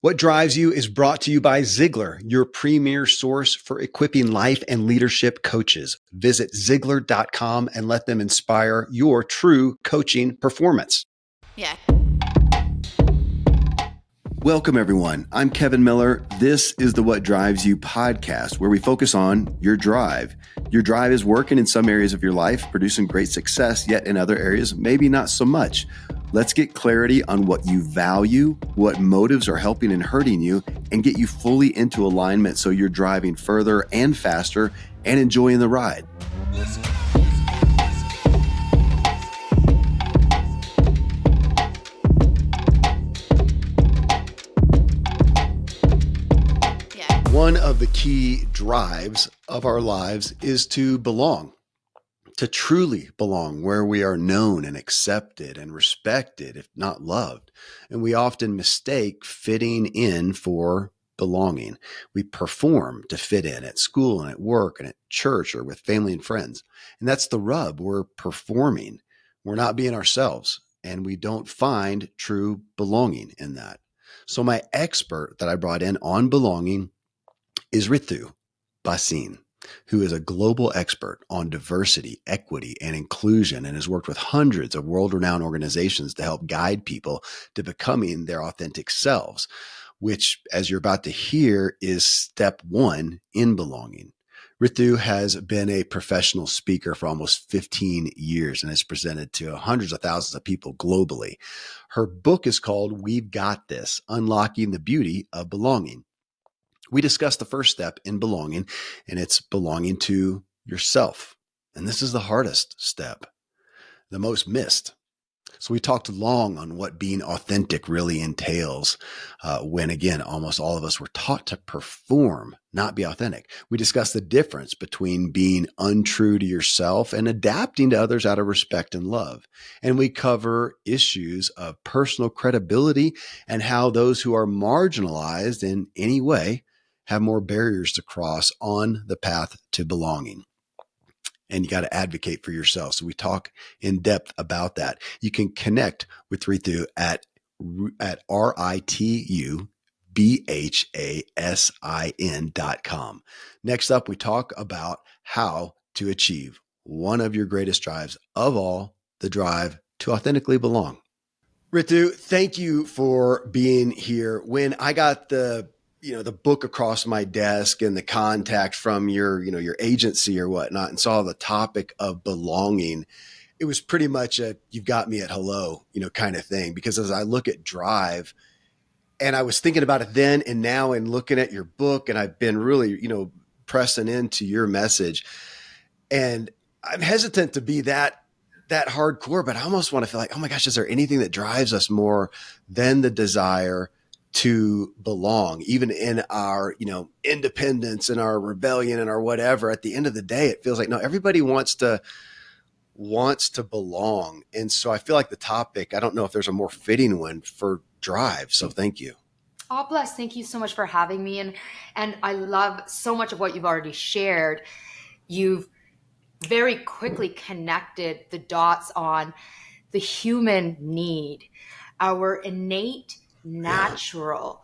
What Drives You is brought to you by Ziglar, your premier source for equipping life and leadership coaches. Visit Ziglar.com and let them inspire your true coaching performance. Yeah. Welcome, everyone. I'm Kevin Miller. This is the What Drives You podcast, where we focus on your drive. Your drive is working in some areas of your life, producing great success, yet in other areas, maybe not so much. Let's get clarity on what you value, what motives are helping and hurting you, and get you fully into alignment so you're driving further and faster and enjoying the ride. One of the key drives of our lives is to belong, to truly belong where we are known and accepted and respected, if not loved. And we often mistake fitting in for belonging. We perform to fit in at school and at work and at church or with family and friends. And that's the rub. We're performing. We're not being ourselves, and we don't find true belonging in that. So my expert that I brought in on belonging is Ritu Bhasin, who is a global expert on diversity, equity, and inclusion, and has worked with hundreds of world-renowned organizations to help guide people to becoming their authentic selves, which, as you're about to hear, is step one in belonging. Ritu has been a professional speaker for almost 15 years and has presented to hundreds of thousands of people globally. Her book is called We've Got This: Unlocking the Beauty of Belonging. We discussed the first step in belonging, and it's belonging to yourself. And this is the hardest step, the most missed. So we talked long on what being authentic really entails when, again, almost all of us were taught to perform, not be authentic. We discussed the difference between being untrue to yourself and adapting to others out of respect and love. And we cover issues of personal credibility and how those who are marginalized in any way have more barriers to cross on the path to belonging. And you got to advocate for yourself. So we talk in depth about that. You can connect with Ritu at RituBhasin.com. Next up, we talk about how to achieve one of your greatest drives of all, the drive to authentically belong. Ritu, thank you for being here. When I got the book across my desk and the contact from your agency or whatnot, and saw the topic of belonging, it was pretty much a, you've got me at hello, kind of thing. Because as I look at drive, and I was thinking about it then and now and looking at your book, and I've been really, pressing into your message, and I'm hesitant to be that hardcore, but I almost want to feel like, oh my gosh, is there anything that drives us more than the desire to belong, even in our, independence and our rebellion and our whatever? At the end of the day, it feels like, no, everybody wants to belong. And so I feel like the topic, I don't know if there's a more fitting one for drive. So thank you. Oh, bless. Thank you so much for having me. And I love so much of what you've already shared. You've very quickly connected the dots on the human need, our innate, natural,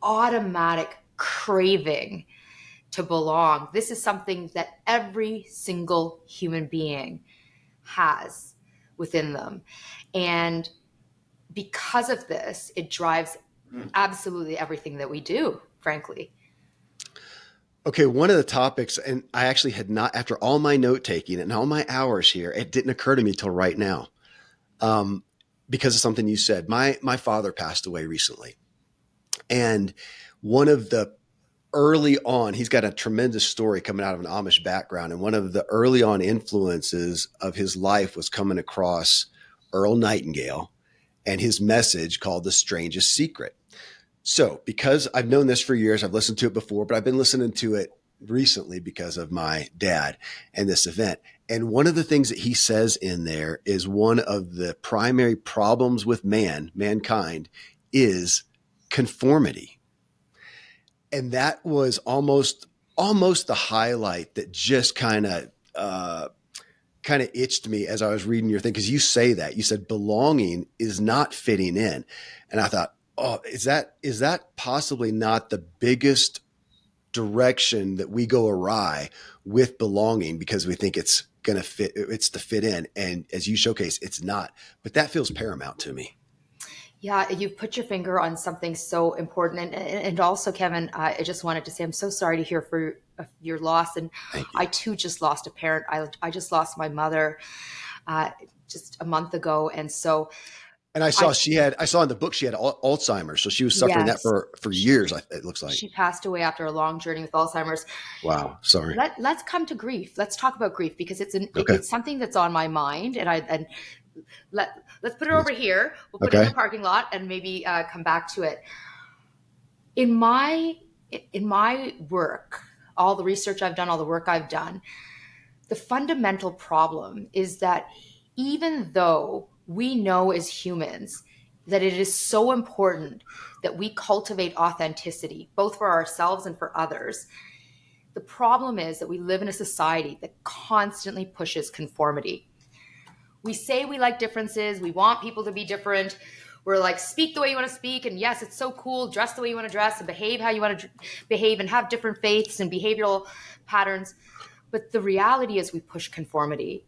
automatic craving to belong. This is something that every single human being has within them. And because of this, it drives absolutely everything that we do, frankly. Okay, one of the topics, and I actually had not, after all my note taking and all my hours here, it didn't occur to me till right now, because of something you said. My father passed away recently, and one of the early on, he's got a tremendous story coming out of an Amish background, and one of the early on influences of his life was coming across Earl Nightingale and his message called The Strangest Secret. So because I've known this for years, I've listened to it before, but I've been listening to it recently because of my dad and this event. And one of the things that he says in there is one of the primary problems with mankind is conformity. And that was almost the highlight that just kind of itched me as I was reading your thing. Cause you say that, you said belonging is not fitting in. And I thought, Oh, is that possibly not the biggest direction that we go awry with belonging because we think it's going to fit, it's to fit in. And as you showcase, it's not. But that feels paramount to me. Yeah, you've put your finger on something so important. And also, Kevin, I just wanted to say I'm so sorry to hear for your loss. And Thank you. I too just lost a parent. I just lost my mother uh, just a month ago. And so And I, I saw in the book she had Alzheimer's. So she was suffering that yes, for she, years, it looks like. she passed away after a long journey with Alzheimer's. Wow. Sorry. Let's come to grief. Let's talk about grief because Okay. it's something that's on my mind. And let's put it over here. We'll put it in the Okay. parking lot and maybe come back to it. In my in my work, all the research I've done, all the work I've done, the fundamental problem is that even though we know as humans that it is so important that we cultivate authenticity, both for ourselves and for others, the problem is that we live in a society that constantly pushes conformity. We say we like differences, we want people to be different. We're like, speak the way you want to speak, and yes, it's so cool. Dress the way you want to dress, and behave how you want to behave, and have different faiths and behavioral patterns. But the reality is, we push conformity,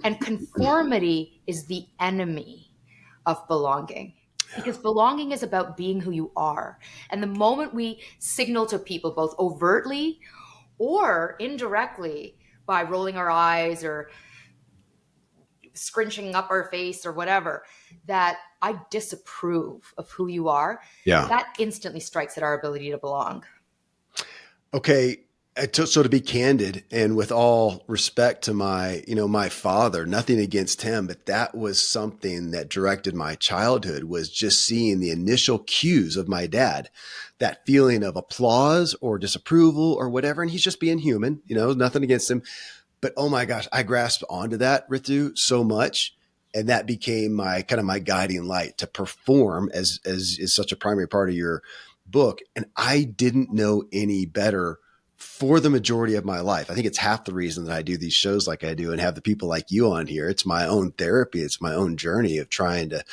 and conformity is the enemy of belonging. Because belonging is about being who you are. And the moment we signal to people, both overtly or indirectly, by rolling our eyes or scrunching up our face or whatever, that I disapprove of who you are, Yeah. that instantly strikes at our ability to belong. Okay. So to be candid and with all respect to my father, nothing against him, but that was something that directed my childhood, was just seeing the initial cues of my dad, that feeling of applause or disapproval or whatever. And he's just being human, nothing against him. But oh my gosh, I grasped onto that, Ritu, so much. And that became my kind of my guiding light to perform, as is such a primary part of your book. And I didn't know any better for the majority of my life. I think it's half the reason that I do these shows like I do and have the people like you on here. It's my own therapy. It's my own journey of trying to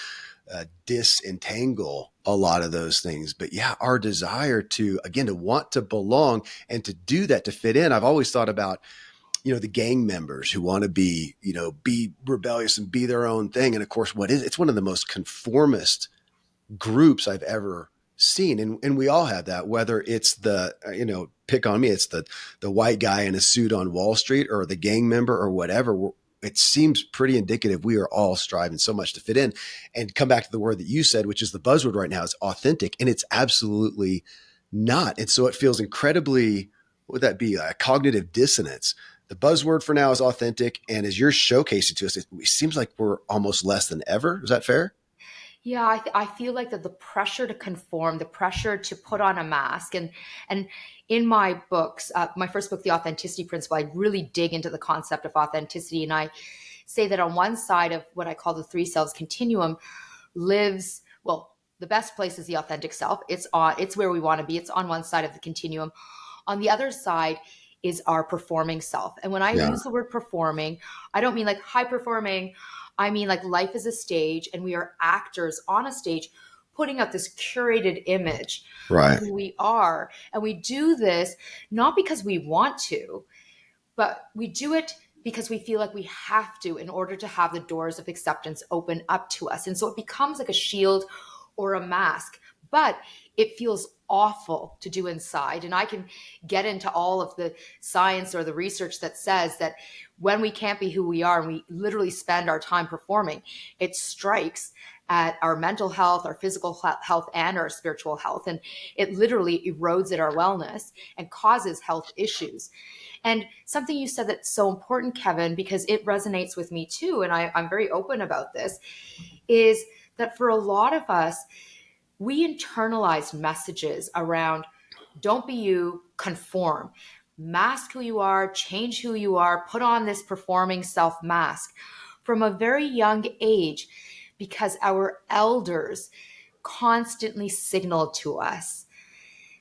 disentangle a lot of those things. But yeah, our desire to, again, to want to belong and to do that, to fit in. I've always thought about the gang members who want to be rebellious and be their own thing. And of course, it's one of the most conformist groups I've ever seen. And we all have that, whether it's pick on me, it's the white guy in a suit on Wall Street or the gang member or whatever. It seems pretty indicative we are all striving so much to fit in. And come back to the word that you said, which is the buzzword right now, is authentic. And it's absolutely not. And so it feels incredibly, what would that be? A cognitive dissonance. The buzzword for now is authentic. And as you're showcasing to us, it seems like we're almost less than ever. Is that fair? Yeah, I feel like that the pressure to conform, the pressure to put on a mask, and in my books, my first book, The Authenticity Principle, I really dig into the concept of authenticity, and I say that on one side of what I call the three selves continuum lives, well, the best place is the authentic self. It's where we want to be. It's on one side of the continuum. On the other side is our performing self. And when I Yeah. use the word performing, I don't mean like high performing. I mean like life is a stage and we are actors on a stage putting up this curated image of Right. who we are. And we do this not because we want to, but we do it because we feel like we have to in order to have the doors of acceptance open up to us. And so it becomes like a shield or a mask, but it feels awful to do inside. And I can get into all of the science or the research that says that when we can't be who we are and we literally spend our time performing, it strikes at our mental health, our physical health, and our spiritual health. And it literally erodes at our wellness and causes health issues. And something you said that's so important, Kevin, because it resonates with me too, and I'm very open about this, is that for a lot of us, we internalize messages around don't be you, conform, mask who you are, change who you are, put on this performing self mask from a very young age because our elders constantly signaled to us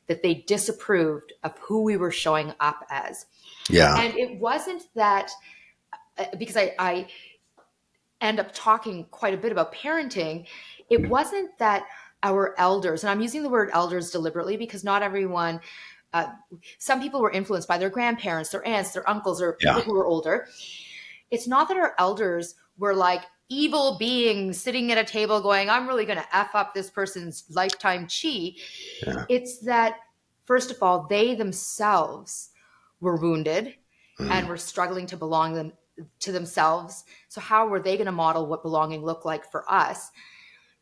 that they disapproved of who we were showing up as. Yeah. And it wasn't that, because I end up talking quite a bit about parenting, it wasn't that our elders, and I'm using the word elders deliberately because not everyone, uh, some people were influenced by their grandparents, their aunts, their uncles, or people Yeah. who were older. It's not that our elders were like evil beings sitting at a table going, I'm really going to F up this person's lifetime chi. Yeah. It's that, first of all, they themselves were wounded and Mm. were struggling to belong to themselves. So, how were they going to model what belonging looked like for us?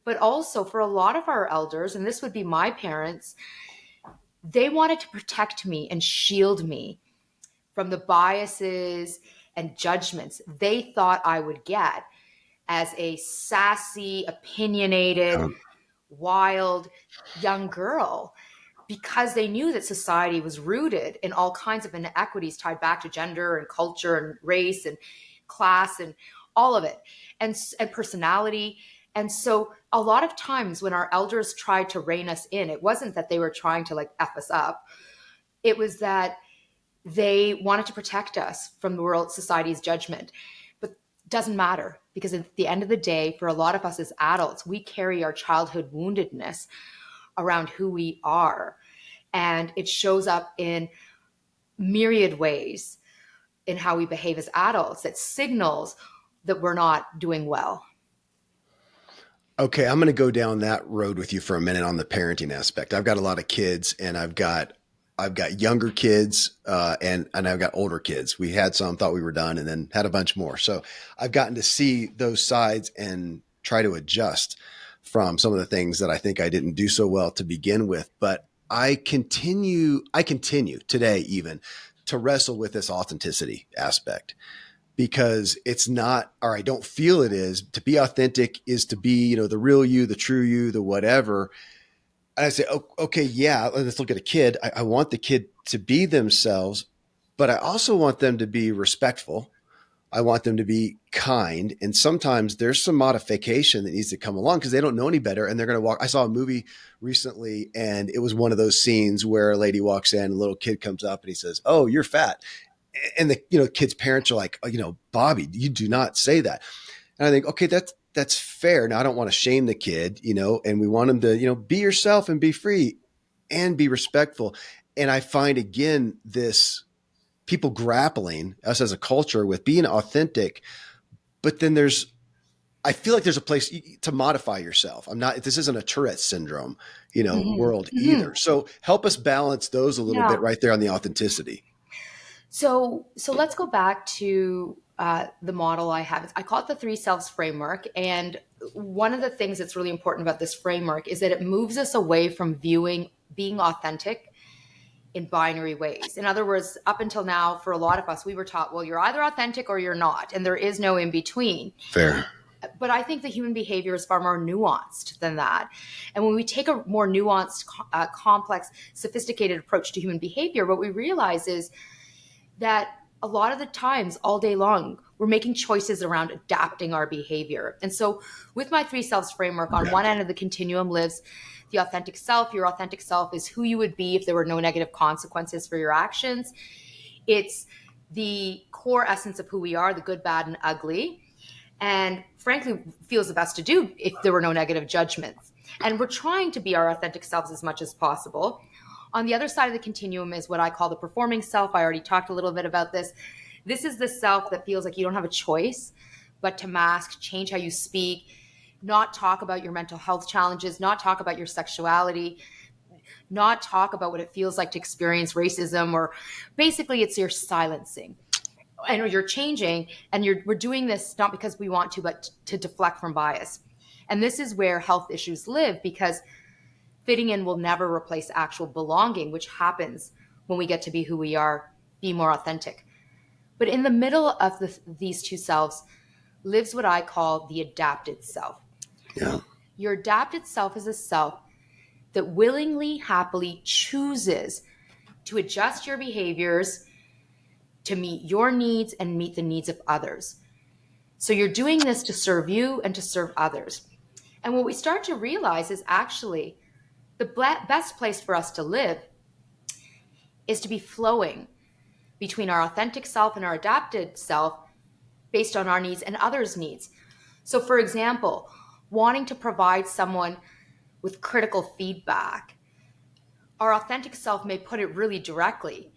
But also, for a lot of our elders, and this would be my parents, they wanted to protect me and shield me from the biases and judgments they thought I would get as a sassy, opinionated, Yeah. wild young girl, because they knew that society was rooted in all kinds of inequities tied back to gender and culture and race and class and all of it, and personality. And so a lot of times when our elders tried to rein us in, it wasn't that they were trying to like F us up. It was that they wanted to protect us from the world society's judgment. But it doesn't matter, because at the end of the day, for a lot of us as adults, we carry our childhood woundedness around who we are. And it shows up in myriad ways in how we behave as adults that signals that we're not doing well. Okay, I'm going to go down that road with you for a minute on the parenting aspect. I've got a lot of kids, and I've got younger kids, and I've got older kids. We had some, thought we were done, and then had a bunch more. So I've gotten to see those sides and try to adjust from some of the things that I think I didn't do so well to begin with. But I continue today even to wrestle with this authenticity aspect, because it's not, or I don't feel it is. To be authentic is to be, the real you, the true you, the whatever. And I say, oh, okay, yeah, let's look at a kid. I want the kid to be themselves, but I also want them to be respectful. I want them to be kind. And sometimes there's some modification that needs to come along because they don't know any better. And they're going to walk. I saw a movie recently, and it was one of those scenes where a lady walks in, a little kid comes up and he says, "Oh, you're fat." And the kid's parents are like, "Oh, Bobby, you do not say that." And I think, okay, that's fair. Now I don't want to shame the kid, and we want him to, be yourself and be free and be respectful. And I find again this people grappling us as a culture with being authentic, but then I feel like there's a place to modify yourself. This isn't a Tourette's syndrome, Mm-hmm. world Mm-hmm. either. So help us balance those a little Yeah. bit right there on the authenticity. So let's go back to the model I have. I call it the three selves framework. And one of the things that's really important about this framework is that it moves us away from viewing being authentic in binary ways. In other words, up until now, for a lot of us, we were taught, well, you're either authentic or you're not, and there is no in between. Fair. But I think the human behavior is far more nuanced than that. And when we take a more nuanced, complex, sophisticated approach to human behavior, what we realize is that a lot of the times, all day long, we're making choices around adapting our behavior. And so, with my three selves framework, on one end of the continuum lives the authentic self. Your authentic self is who you would be if there were no negative consequences for your actions. It's the core essence of who we are, the good, bad, and ugly. And frankly, feels the best to do if there were no negative judgments. And we're trying to be our authentic selves as much as possible. On the other side of the continuum is what I call the performing self. I already talked a little bit about this. This is the self that feels like you don't have a choice but to mask, change how you speak, not talk about your mental health challenges, not talk about your sexuality, not talk about what it feels like to experience racism, or basically it's your silencing. And you're changing, and we're doing this not because we want to, but to deflect from bias. And this is where health issues live, because fitting in will never replace actual belonging, which happens when we get to be who we are, be more authentic. But in the middle of these two selves lives what I call the adapted self. Yeah. Your adapted self is a self that willingly, happily chooses to adjust your behaviors to meet your needs and meet the needs of others. So you're doing this to serve you and to serve others. And what we start to realize is actually the best place for us to live is to be flowing between our authentic self and our adapted self based on our needs and others' needs. So, for example, wanting to provide someone with critical feedback. Our authentic self may put it really directly.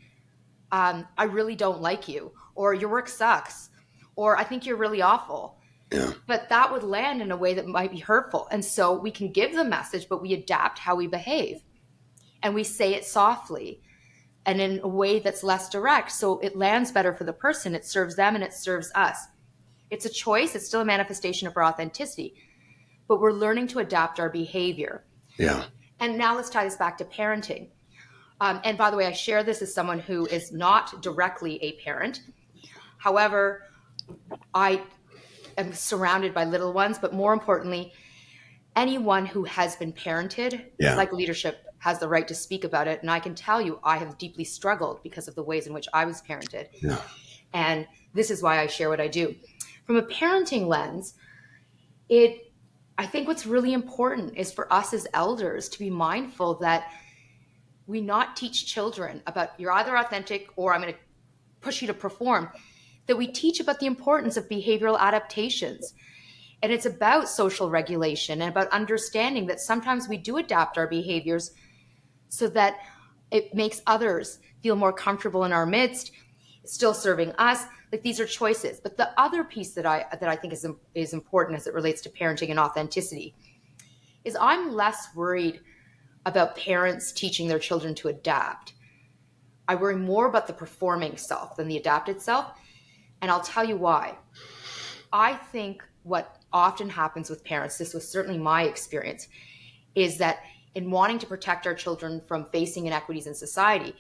I really don't like you, or your work sucks, or I think you're really awful. Yeah. But that would land in a way that might be hurtful. And so we can give the message, but we adapt how we behave. And we say it softly and in a way that's less direct. So it lands better for the person, it serves them, and it serves us. It's a choice, it's still a manifestation of our authenticity, but we're learning to adapt our behavior. Yeah. And now let's tie this back to parenting. And by the way, I share this as someone who is not directly a parent. However, I am surrounded by little ones, but more importantly, anyone who has been parented, Yeah. like leadership, has the right to speak about it. And I can tell you, I have deeply struggled because of the ways in which I was parented. Yeah. And this is why I share what I do. From a parenting lens, I think what's really important is for us as elders to be mindful that we not teach children about you're either authentic or I'm going to push you to perform, that we teach about the importance of behavioral adaptations. And it's about social regulation and about understanding that sometimes we do adapt our behaviors so that it makes others feel more comfortable in our midst, still serving us. Like, these are choices. But the other piece that I think is important as it relates to parenting and authenticity is I'm less worried about parents teaching their children to adapt. I worry more about the performing self than the adapted self. And I'll tell you why. I think what often happens with parents, this was certainly my experience, is that in wanting to protect our children from facing inequities in society,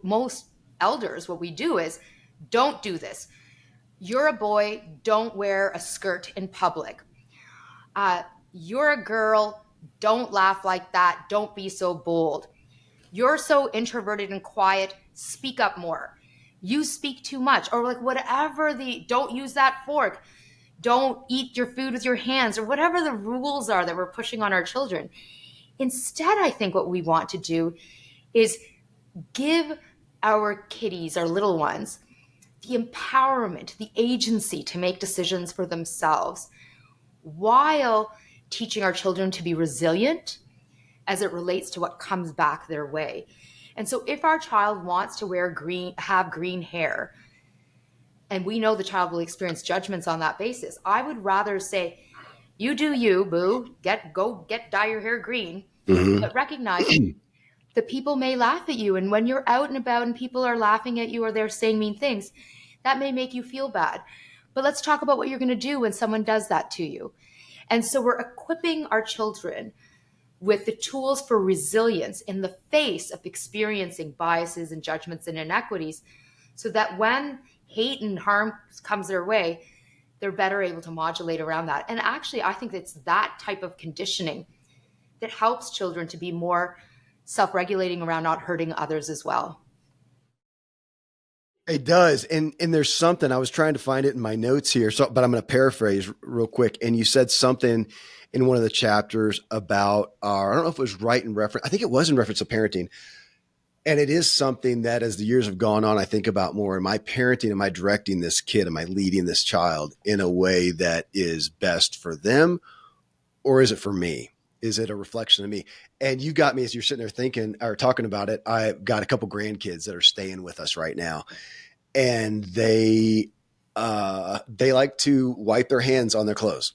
most elders, what we do is, don't do this. You're a boy, don't wear a skirt in public. You're a girl, don't laugh like that, don't be so bold. You're so introverted and quiet, speak up more. You speak too much, or like whatever don't use that fork, don't eat your food with your hands, or whatever the rules are that we're pushing on our children. Instead, I think what we want to do is give our kiddies, our little ones, the empowerment, the agency to make decisions for themselves, while teaching our children to be resilient as it relates to what comes back their way. And so if our child wants to have green hair, and we know the child will experience judgments on that basis, I would rather say, you do you, boo, go dye your hair green, Mm-hmm. but recognize that people may laugh at you. And when you're out and about and people are laughing at you or they're saying mean things, that may make you feel bad. But let's talk about what you're going to do when someone does that to you. And so we're equipping our children with the tools for resilience in the face of experiencing biases and judgments and inequities, so that when hate and harm comes their way, they're better able to modulate around that. And actually, I think it's that type of conditioning that helps children to be more self-regulating around not hurting others as well. It does. And there's something, I was trying to find it in my notes here, but I'm going to paraphrase real quick. And you said something in one of the chapters about I don't know if it was right in reference. I think it was in reference to parenting. And it is something that as the years have gone on, I think about more. Am I parenting? Am I directing this kid? Am I leading this child in a way that is best for them? Or is it for me? Is it a reflection of me? And you got me as you're sitting there thinking or talking about it. I've got a couple grandkids that are staying with us right now, and they like to wipe their hands on their clothes.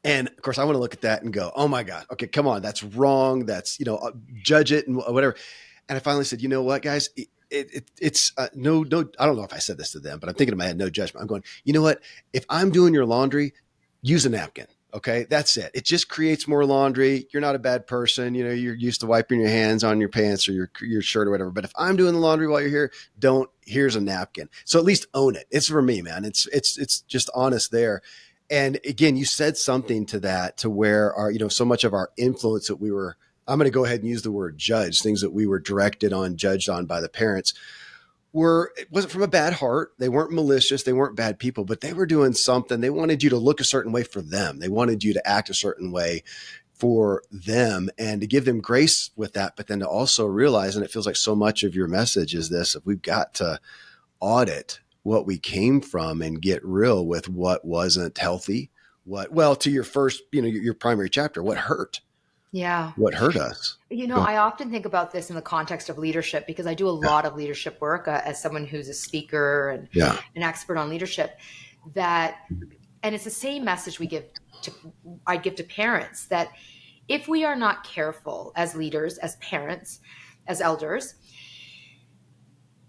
And of course, I want to look at that and go, "Oh my God, okay, come on, that's wrong. That's judge it and whatever." And I finally said, "You know what, guys? It's no. I don't know if I said this to them, but I'm thinking in my head, no judgment. I'm going, you know what? If I'm doing your laundry, use a napkin. Okay, that's it. It just creates more laundry. You're not a bad person. You're used to wiping your hands on your pants or your shirt or whatever. But if I'm doing the laundry while you're here, here's a napkin. So at least own it. It's for me, man. It's just honest there. And again, you said something to that, to where so much of our influence that I'm going to go ahead and use the word judge, things that we were judged on by the parents, it wasn't from a bad heart. They weren't malicious. They weren't bad people, but they were doing something. They wanted you to look a certain way for them. They wanted you to act a certain way for them, and to give them grace with that. But then to also realize, and it feels like so much of your message is this, if we've got to audit what we came from and get real with what wasn't healthy, to your first, your primary chapter, what hurt. Yeah. what hurt us. Go I often think about this in the context of leadership because I do a ahead. lot of leadership work as someone who's a speaker and Yeah. an expert on leadership. That, and it's the same message to, I give to parents, that if we are not careful as leaders, as parents, as elders,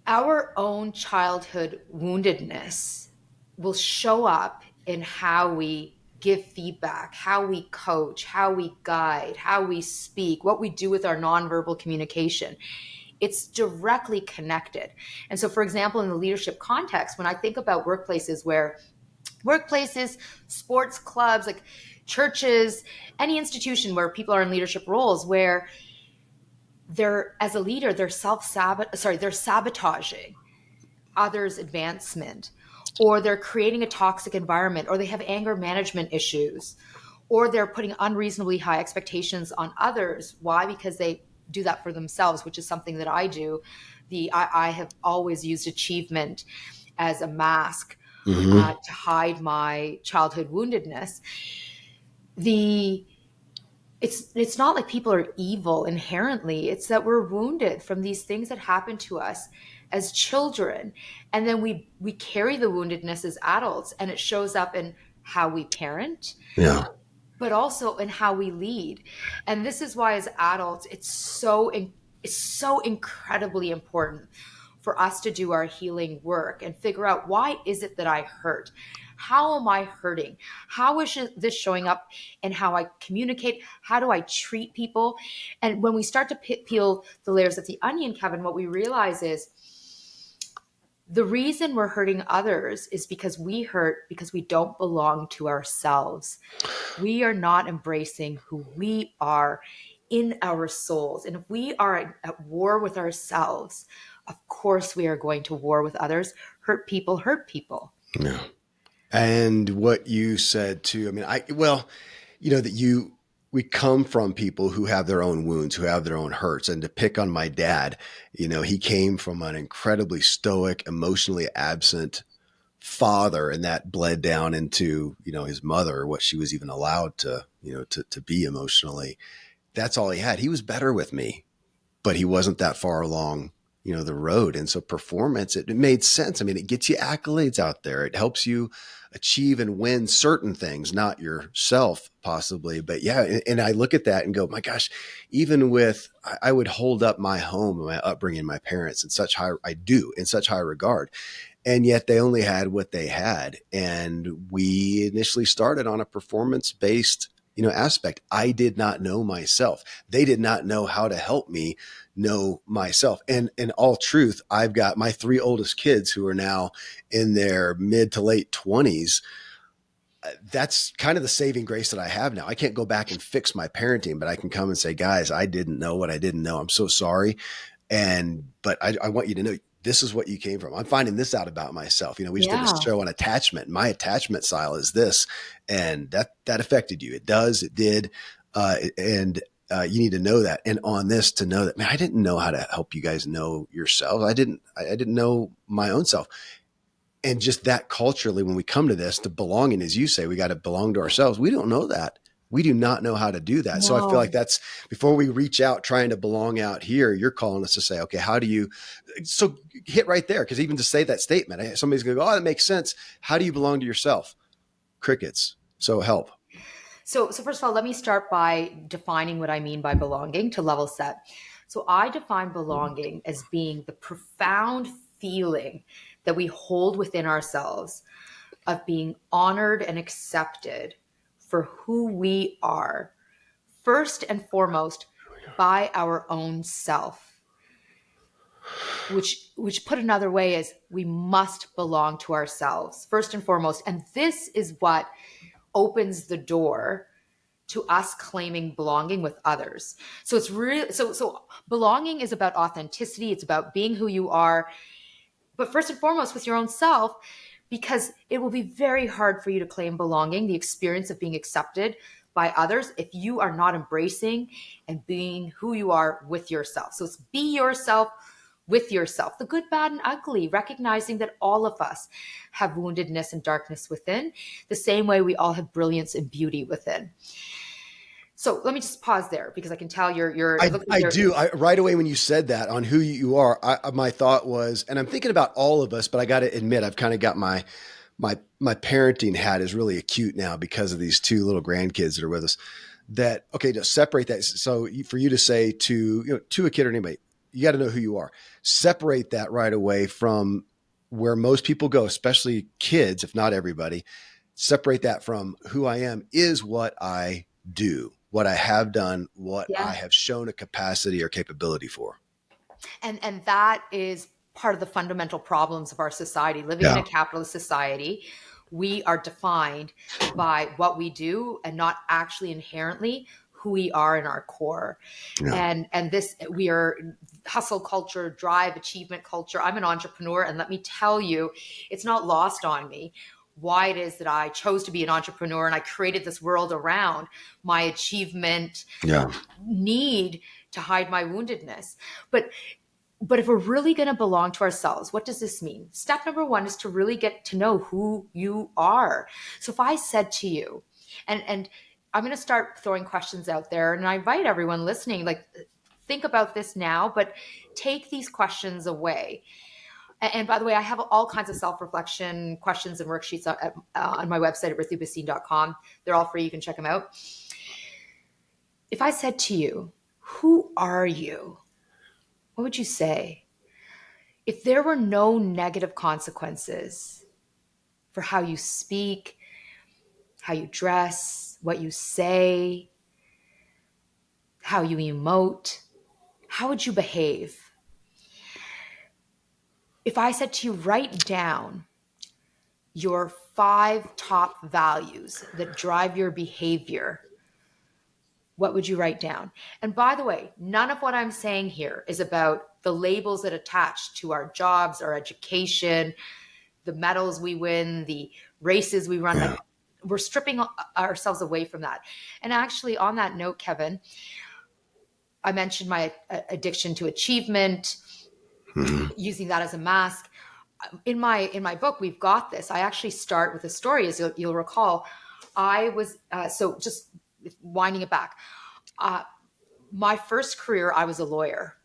our own childhood woundedness will show up in how we give feedback, how we coach, how we guide, how we speak, what we do with our nonverbal communication. It's directly connected. And so, for example, in the leadership context, when I think about workplaces, sports clubs, like churches, any institution where people are in leadership roles, where they're, as a leader, they're sabotaging others' advancement, or they're creating a toxic environment, or they have anger management issues, or they're putting unreasonably high expectations on others. Why? Because they do that for themselves, which is something that I do. I have always used achievement as a mask Hmm. to hide my childhood woundedness. The it's not like people are evil inherently. It's that we're wounded from these things that happen to us as children, and then we carry the woundedness as adults, and it shows up in how we parent, Yeah. but also in how we lead. And this is why as adults it's so incredibly important for us to do our healing work and figure out, why is it that I hurt? How am I hurting? How is this showing up in how I communicate? How do I treat people? And when we start to peel the layers of the onion, Kevin, what we realize is the reason we're hurting others is because we hurt because we don't belong to ourselves. We are not embracing who we are in our souls. And if we are at war with ourselves, of course we are going to war with others. Hurt people hurt people. Yeah. And what you said too, I mean, well, that we come from people who have their own wounds, who have their own hurts. And to pick on my dad, he came from an incredibly stoic, emotionally absent father, and that bled down into, his mother, what she was even allowed to, to be emotionally. That's all he had. He was better with me, but he wasn't that far along, the road. And so performance, it made sense. I mean, it gets you accolades out there. It helps you achieve and win certain things, not yourself possibly. But yeah, and I look at that and go, my gosh, even with, I would hold up my home, my upbringing, my parents in such high regard. And yet they only had what they had. And we initially started on a performance based, aspect. I did not know myself. They did not know how to help me know myself. And in all truth, I've got my three oldest kids who are now in their mid to late 20s. That's kind of the saving grace that I have now. I can't go back and fix my parenting, but I can come and say, guys, I didn't know what I didn't know. I'm so sorry. But I want you to know, this is what you came from. I'm finding this out about myself. We just did a Yeah. show on attachment. My attachment style is this, and that affected you. It does. It did. And you need to know that. And on this, to know that, man, I didn't know how to help you guys know yourselves. I didn't know my own self. And just that culturally, when we come to this, the belonging, as you say, we got to belong to ourselves. We don't know that. We do not know how to do that. So I feel like No. that's, before we reach out trying to belong out here, you're calling us to say, okay, how do you, so hit right there. Cause even to say that statement, somebody's going to go, oh, that makes sense. How do you belong to yourself? Crickets. So help. So first of all, let me start by defining what I mean by belonging to level set. So I define belonging as being the profound feeling that we hold within ourselves of being honored and accepted for who we are, first and foremost by our own self, which put another way is we must belong to ourselves first and foremost. And this is what opens the door to us claiming belonging with others. So it's really, so belonging is about authenticity. It's about being who you are, but first and foremost with your own self, because it will be very hard for you to claim belonging, the experience of being accepted by others, if you are not embracing and being who you are with yourself. So it's be yourself with yourself, the good, bad, and ugly, recognizing that all of us have woundedness and darkness within, the same way we all have brilliance and beauty within. So let me just pause there because I can tell you're it looks like I you're do. Right away when you said that on who you are, my thought was, and I'm thinking about all of us, but I got to admit, I've kind of got my parenting hat is really acute now because of these two little grandkids that are with us. That okay, to separate that. So for you to say to a kid or anybody, you got to know who you are. Separate that right away from where most people go, especially kids, if not everybody. Separate that from who I am is what I do, what I have done, what I yeah. have shown a capacity or capability for. And that is part of the fundamental problems of our society. Living in Yeah. a capitalist society, we are defined by what we do and not actually inherently who we are in our core. Yeah. And this, we are hustle culture, drive, achievement culture. I'm an entrepreneur, and let me tell you, it's not lost on me why it is that I chose to be an entrepreneur, and I created this world around my achievement Yeah. need to hide my woundedness. But if we're really going to belong to ourselves, what does this mean? Step number one is to really get to know who you are. So if I said to you, and I'm going to start throwing questions out there, and I invite everyone listening, like, think about this now, but take these questions away. And by the way, I have all kinds of self-reflection questions and worksheets on my website at ritubhasin.com. They're all free. You can check them out. If I said to you, who are you? What would you say? If there were no negative consequences for how you speak, how you dress, what you say, how you emote, how would you behave? If I said to you, write down your 5 top values that drive your behavior, what would you write down? And by the way, none of what I'm saying here is about the labels that attach to our jobs, our education, the medals we win, the races we run. Yeah. Like, we're stripping ourselves away from that. And actually, on that note, Kevin, I mentioned my addiction to achievement, Mhm. using that as a mask. In my book, We've Got This, I actually start with a story, as you'll recall. I was so just winding it back. Uh, my first career, I was a lawyer.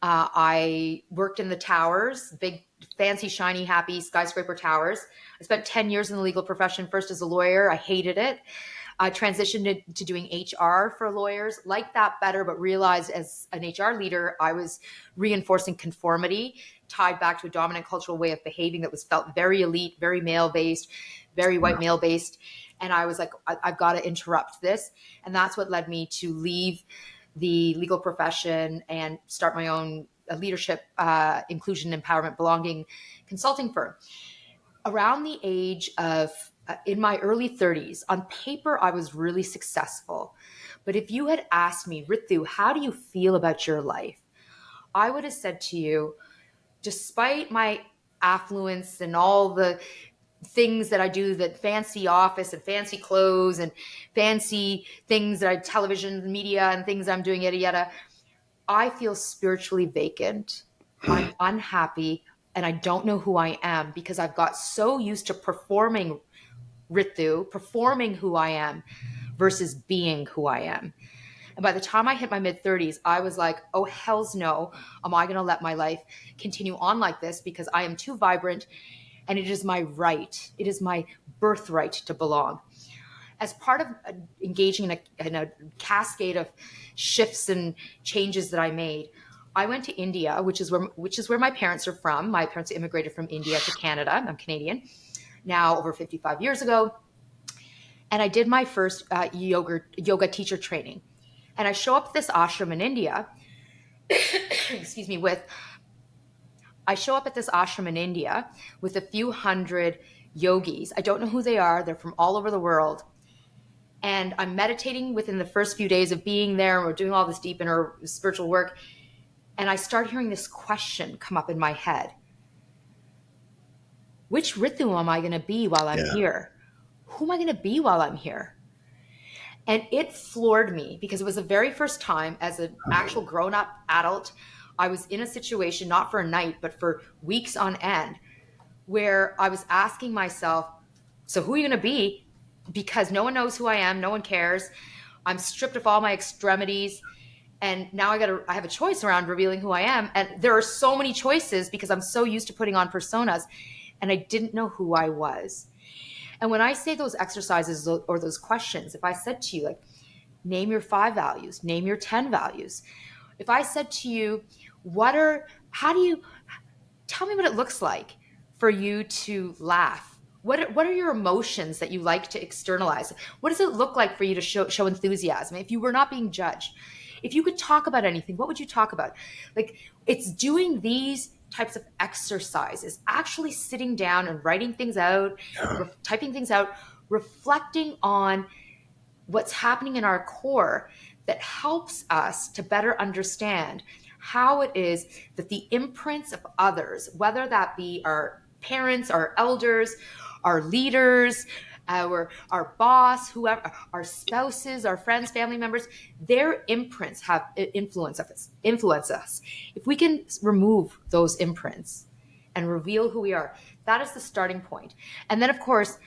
I worked in the towers, big, fancy, shiny, happy skyscraper towers. I spent 10 years in the legal profession, first as a lawyer. I hated it. I transitioned to doing HR for lawyers, liked that better, but realized as an HR leader, I was reinforcing conformity, tied back to a dominant cultural way of behaving that was felt very elite, very male based, very white male based. And I was like, I've got to interrupt this. And that's what led me to leave the legal profession and start my own leadership, inclusion, empowerment, belonging consulting firm. Around the age of, in my early 30s, on paper, I was really successful. But if you had asked me, Ritu, how do you feel about your life? I would have said to you, despite my affluence and all the things that I do, that fancy office and fancy clothes and fancy things that I television media and things I'm doing, yada yada, I feel spiritually vacant. I'm unhappy and I don't know who I am because I've got so used to performing, Ritu, performing who I am versus being who I am. And by the time I hit my mid 30s, I was like, oh, hell's no. Am I going to let my life continue on like this? Because I am too vibrant and it is my right. It is my birthright to belong. As part of engaging in a cascade of shifts and changes that I made, I went to India, which is where my parents are from. My parents immigrated from India to Canada. I'm Canadian now, over 55 years ago, and I did my first yoga teacher training. And I show up at this ashram in India. excuse me, with I show up at this ashram in India with a few hundred yogis. I don't know who they are. They're from all over the world. And I'm meditating within the first few days of being there. And we're doing all this deep inner spiritual work. And I start hearing this question come up in my head. Which Ritu am I going to be while I'm Yeah. here? Who am I going to be while I'm here? And it floored me because it was the very first time as an actual grown up adult, I was in a situation, not for a night, but for weeks on end, where I was asking myself, so who are you going to be? Because no one knows who I am. No one cares. I'm stripped of all my extremities. And now I have a choice around revealing who I am. And there are so many choices because I'm so used to putting on personas, and I didn't know who I was. And when I say those exercises or those questions, if I said to you, like, name your 5 values, name your 10 values. If I said to you, how do you, tell me what it looks like for you to laugh. What are your emotions that you like to externalize? What does it look like for you to show enthusiasm if you were not being judged? If you could talk about anything, what would you talk about? Like, it's doing these types of exercises, actually sitting down and writing things out, typing things out, reflecting on what's happening in our core that helps us to better understand how it is that the imprints of others, whether that be our parents, our elders, our leaders, our boss, whoever, our spouses, our friends, family members, their imprints have influence us. If we can remove those imprints and reveal who we are, that is the starting point. And then, of course,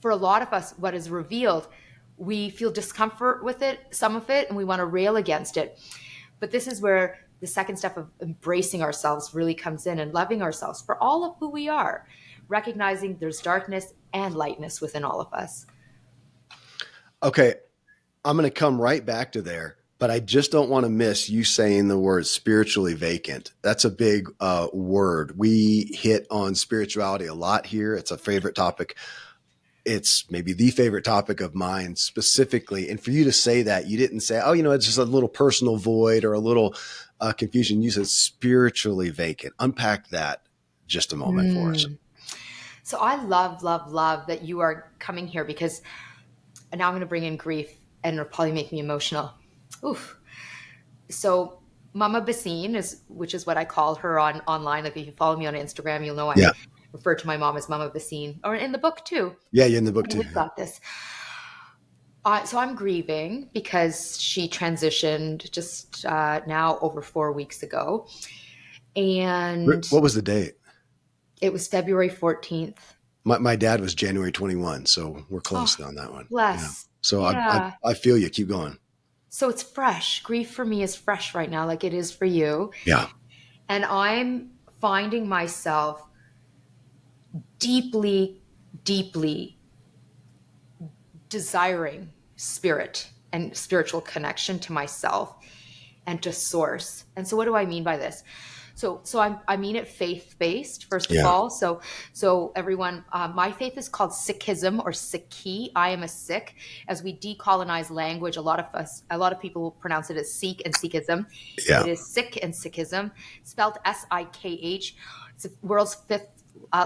for a lot of us, what is revealed, we feel discomfort with it, some of it, and we want to rail against it. But this is where the second step of embracing ourselves really comes in, and loving ourselves for all of who we are, recognizing there's darkness and lightness within all of us. Okay, I'm going to come right back to there, but I just don't want to miss you saying the word spiritually vacant. That's a big word. We hit on spirituality a lot here. It's a favorite topic. It's maybe the favorite topic of mine specifically. And for you to say that, you didn't say, oh, it's just a little personal void or a little confusion. You said spiritually vacant. Unpack that just a moment for us. So I love, love, love that you are coming here, because now I'm going to bring in grief, and it'll probably make me emotional. Oof. So Mama Basin which is what I call her online. Like, if you follow me on Instagram, you'll know I refer to my mom as Mama Basin, or in the book too. Yeah, you're in the book too. We've got this. So I'm grieving because she transitioned just now over 4 weeks ago. And What was the date? it was February 14th. My dad was January 21, so we're close on that one. Bless. Yeah. So Yeah. I feel you. Keep going. So it's fresh. Grief for me is fresh right now, like it is for you. Yeah. And I'm finding myself deeply, deeply desiring spirit and spiritual connection to myself and to source. And so what do I mean by this? So I mean it faith-based, first of all. So everyone, my faith is called Sikhism, or Sikhi. I am a Sikh. As we decolonize language, a lot of people will pronounce it as Sikh and Sikhism. Yeah. It is Sikh and Sikhism, spelled Sikh. It's the world's fifth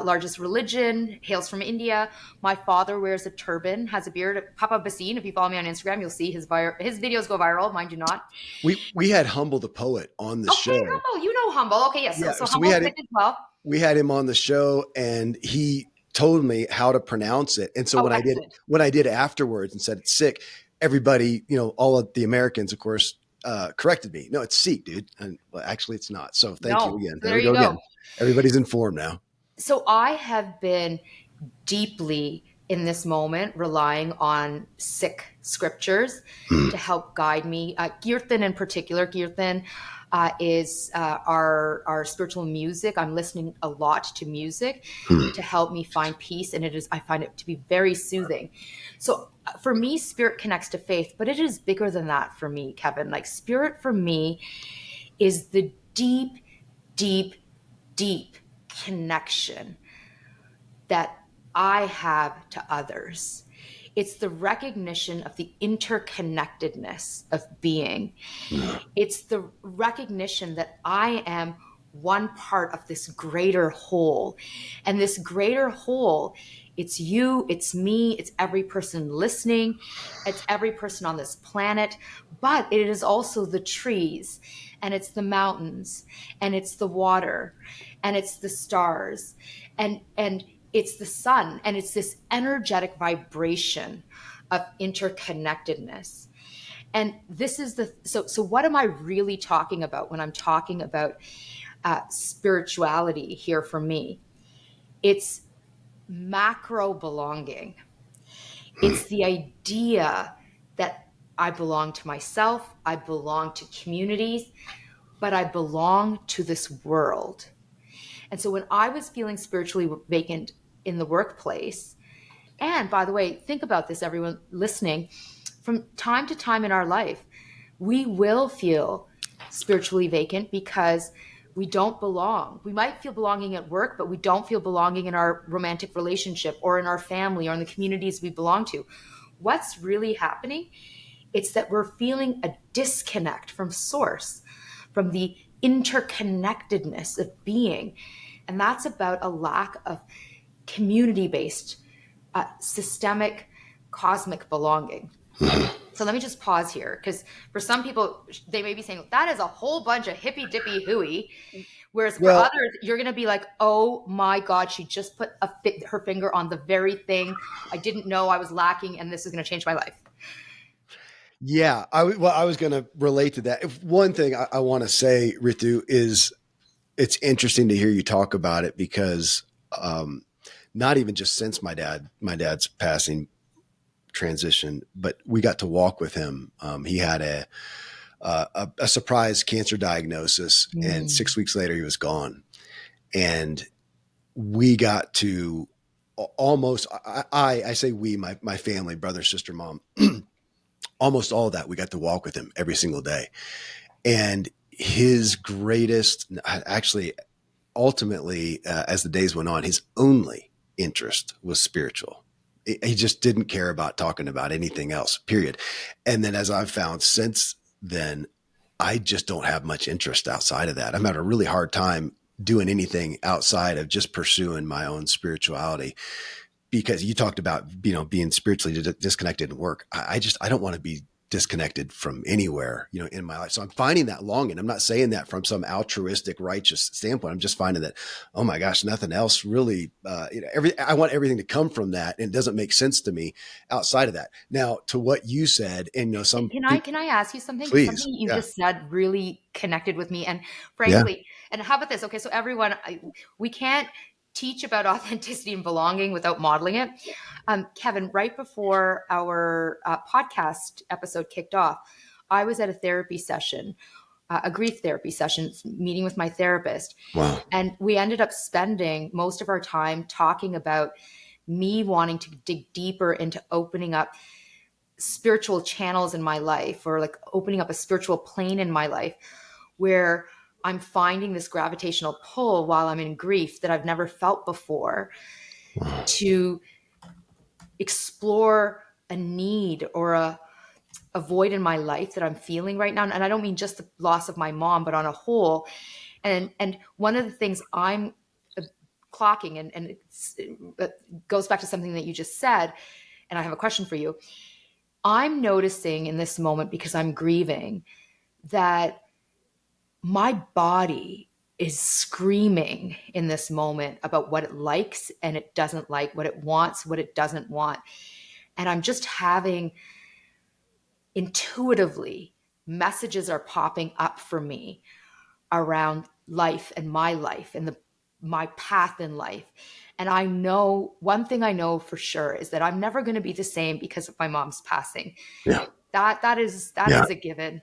largest religion, hails from India. My father wears a turban, has a beard. Papa Basin, if you follow me on Instagram, you'll see his videos go viral. Mine do not. We had Humble the Poet on the show. Humble, you know Humble. Okay, yes. Yeah, So so we Humble's had as well. We had him on the show, and he told me how to pronounce it. And so when I did afterwards and said it's sick, everybody, all of the Americans, of course, corrected me. No, it's Sikh, dude. And well, actually, it's not. So thank you again. There we go again. Everybody's informed now. So I have been deeply in this moment relying on Sikh scriptures to help guide me. Kirtan in particular. Kirtan is our spiritual music. I'm listening a lot to music to help me find peace, and I find it to be very soothing. So for me, spirit connects to faith, but it is bigger than that for me, Kevin. Like, spirit for me is the deep, deep, deep connection that I have to others. It's the recognition of the interconnectedness of being. It's the recognition that I am one part of this greater whole. And this greater whole, it's you, it's me, it's every person listening, it's every person on this planet, but it is also the trees, and it's the mountains, and it's the water, and it's the stars, and it's the sun, and it's this energetic vibration of interconnectedness. And this is so what am I really talking about when I'm talking about spirituality here for me? It's macro belonging. It's the idea that I belong to myself, I belong to communities, but I belong to this world. And so when I was feeling spiritually vacant in the workplace, and by the way, think about this, everyone listening, from time to time in our life, we will feel spiritually vacant because we don't belong. We might feel belonging at work, but we don't feel belonging in our romantic relationship or in our family or in the communities we belong to. What's really happening? It's that we're feeling a disconnect from source, from the interconnectedness of being. And that's about a lack of community based, systemic, cosmic belonging. So let me just pause here because for some people, they may be saying that is a whole bunch of hippy dippy hooey. Whereas for Well, others, you're going to be like, oh my God, she just put her finger on the very thing I didn't know I was lacking, and this is going to change my life. yeah, I was going to relate to that. One thing I want to say, Ritu, is it's interesting to hear you talk about it because not even just since my dad's passing transition, but we got to walk with him. He had a surprise cancer diagnosis, and Mm. 6 weeks later he was gone. And we got to almost, I say we, my family, brother, sister, mom, almost all of that. We got to walk with him every single day. And his greatest, actually, ultimately, as the days went on, his only interest was spiritual. He just didn't care about talking about anything else, period. And then as I've found since then, I just don't have much interest outside of that. I'm having a really hard time doing anything outside of just pursuing my own spirituality, because you talked about, being spiritually disconnected in work. I don't want to be disconnected from anywhere, in my life. So I'm finding that longing. I'm not saying that from some altruistic, righteous standpoint. I'm just finding that, oh my gosh, nothing else really, I want everything to come from that. And it doesn't make sense to me outside of that. Now, to what you said, and, some Can I people, can I ask you something? Because please. something you Yeah. just said really connected with me. And Yeah. frankly, and how about this? Okay, so everyone, we can't teach about authenticity and belonging without modeling it. Kevin, right before our podcast episode kicked off, I was at a therapy session, a grief therapy session, meeting with my therapist, Wow. and we ended up spending most of our time talking about me wanting to dig deeper into opening up spiritual channels in my life, or like opening up a spiritual plane in my life where I'm finding this gravitational pull while I'm in grief that I've never felt before, Wow. to explore a need or a void in my life that I'm feeling right now. And I don't mean just the loss of my mom, but on a whole. And one of the things I'm clocking, and it goes back to something that you just said, and I have a question for you. I'm noticing in this moment, because I'm grieving, that my body is screaming in this moment about what it likes and it doesn't like, what it wants, what it doesn't want. And I'm just having, intuitively, messages are popping up for me around life and my path in life. And I know one thing I know for sure is that I'm never going to be the same because of my mom's passing. Yeah. That Yeah. is a given.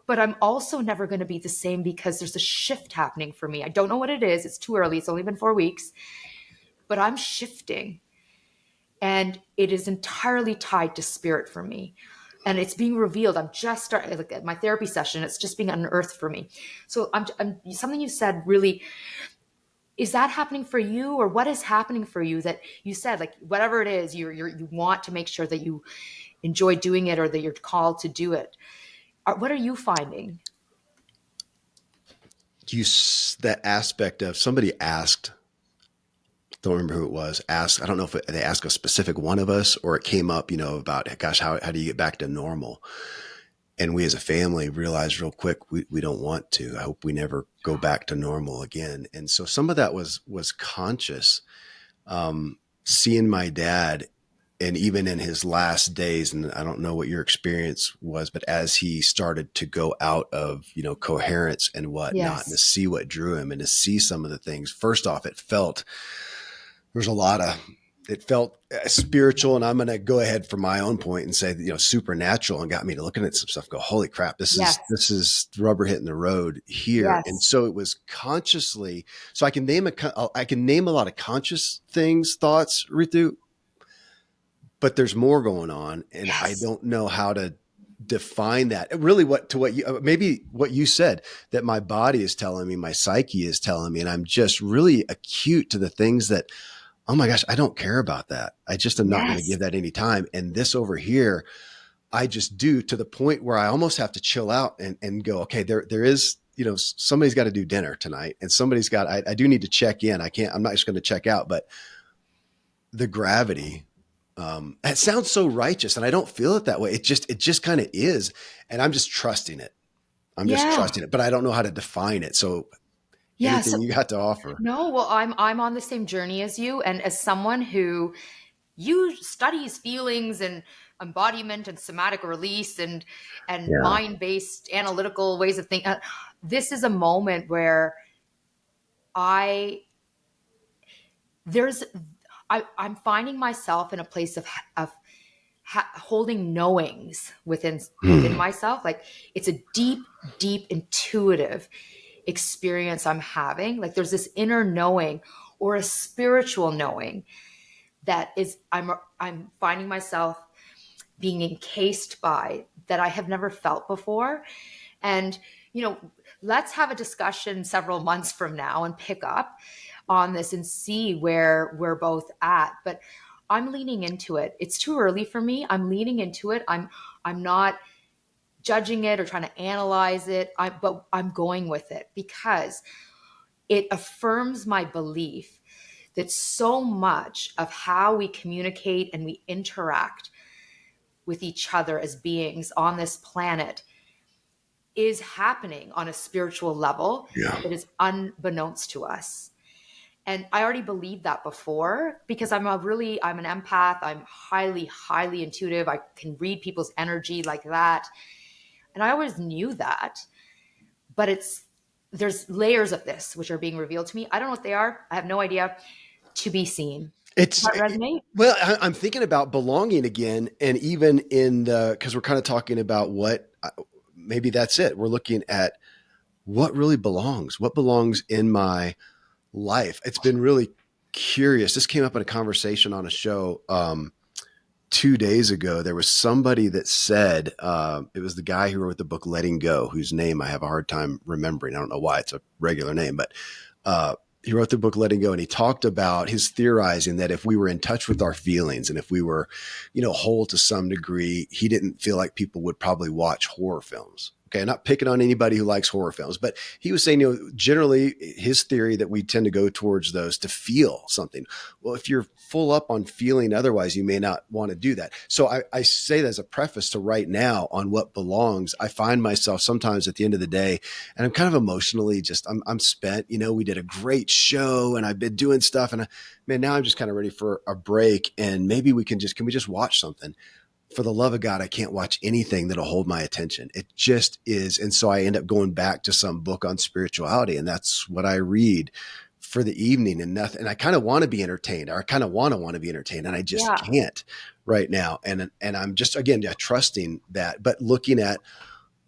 But I'm also never going to be the same because there's a shift happening for me. I don't know what it is. It's too early. It's only been 4 weeks, but I'm shifting, and it is entirely tied to spirit for me. And it's being revealed. I'm just starting, like, at my therapy session. It's just being unearthed for me. So I'm something you said really, is that happening for you, or what is happening for you that you said, like, whatever it is, you want to make sure that you enjoy doing it, or that you're called to do it. What are you finding? That aspect of somebody asked, don't remember who it was, asked, I don't know if they asked a specific one of us, or it came up, about, gosh, how do you get back to normal? And we as a family realized real quick, we don't want to. I hope we never go back to normal again. And so some of that was conscious. Seeing my dad, and even in his last days, and I don't know what your experience was, but as he started to go out of, coherence and whatnot, and to Yes. see what drew him, and to see some of the things, first off, it felt, there's a lot of it felt spiritual, and I'm going to go ahead from my own point and say that, supernatural, and got me to looking at some stuff, go, holy crap, this is, Yes. this is rubber hitting the road here. And Yes. so it was consciously, so I can name a lot of conscious things, thoughts, Ritu, but there's more going on, and I Yes. don't know how to define that. Really, what you, maybe what you said, that my body is telling me, my psyche is telling me, and I'm just really acute to the things that, oh my gosh, I don't care about that. I just am not going to Yes. give that any time. And this over here, I just do, to the point where I almost have to chill out and go, okay, there is, somebody's got to do dinner tonight, and somebody's got, I do need to check in. I'm not just going to check out, but the gravity, it sounds so righteous, and I don't feel it that way. It just kind of is. And I'm just trusting it. I'm just Yeah. trusting it, but I don't know how to define it. So Yeah. anything So you got to offer? no, well, I'm on the same journey as you, and as someone who you studies feelings and embodiment and somatic release and Yeah. mind-based analytical ways of thinking. This is a moment where I there's I'm finding myself in a place of holding knowings within Hmm. myself. Like it's a deep intuitive experience I'm having. Like there's this inner knowing or a spiritual knowing that is I'm finding myself being encased by, that I have never felt before. And, let's have a discussion several months from now and pick up on this and see where we're both at. But I'm leaning into it. It's too early for me. I'm leaning into it. I'm not judging it or trying to analyze it. But I'm going with it because it affirms my belief that so much of how we communicate and we interact with each other as beings on this planet is happening on a spiritual level Yeah. that is unbeknownst to us. And I already believed that before because I'm an empath. I'm highly intuitive. I can read people's energy like that. And I always knew that. But there's layers of this which are being revealed to me. I don't know what they are. I have no idea. To be seen. Does It's that resonate? well, I'm thinking about belonging again, and even in the, because we're kind of talking about what, maybe that's it. We're looking at what really belongs, what belongs in my life. It's been really curious. This came up in a conversation on a show 2 days ago. There was somebody that said, it was the guy who wrote the book Letting Go, whose name I have a hard time remembering. I don't know why, it's a regular name, but uh, he wrote the book Letting Go, and he talked about his theorizing that if we were in touch with our feelings, and if we were, whole to some degree, he didn't feel like people would probably watch horror films. Okay, I'm not picking on anybody who likes horror films, but he was saying, generally his theory that we tend to go towards those to feel something. Well, if you're full up on feeling otherwise, you may not want to do that. So I say that as a preface to right now on what belongs. I find myself sometimes at the end of the day, and I'm kind of emotionally just, I'm spent. We did a great show, and I've been doing stuff, and man, now I'm just kind of ready for a break, and maybe can we just watch something? For the love of God, I can't watch anything that'll hold my attention. It just is. And so I end up going back to some book on spirituality, and that's what I read for the evening, and nothing. And I kind of want to be entertained, or I kind of want to be entertained, and I just Yeah. can't right now. And I'm just, again, yeah, trusting that, but looking at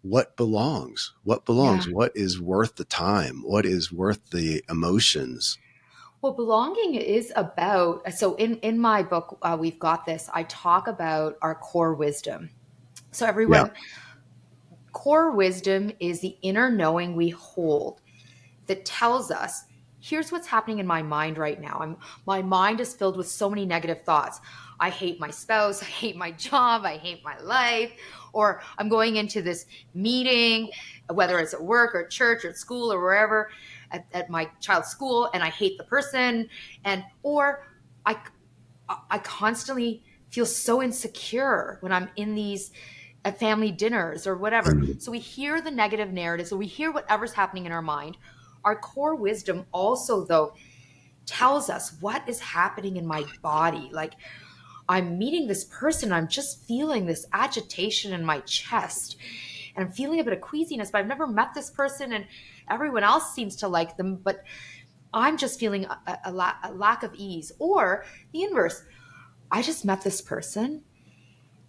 what Yeah. belongs, what is worth the time, what is worth the emotions. Well, belonging is about, so in my book, We've Got This, I talk about our core wisdom. So Yeah. everyone, core wisdom is the inner knowing we hold that tells us, here's what's happening in my mind right now. My mind is filled with so many negative thoughts. I hate my spouse, I hate my job, I hate my life, or I'm going into this meeting, whether it's at work or at church or at school or wherever, at my child's school, and I hate the person, or I I constantly feel so insecure when I'm in these at family dinners or whatever. Mhm. So we hear the negative narratives, or we hear whatever's happening in our mind. Our core wisdom also, though, tells us what is happening in my body. Like I'm meeting this person, I'm just feeling this agitation in my chest, and I'm feeling a bit of queasiness, but I've never met this person, and everyone else seems to like them. But I'm just feeling a lack of ease. Or the inverse, I just met this person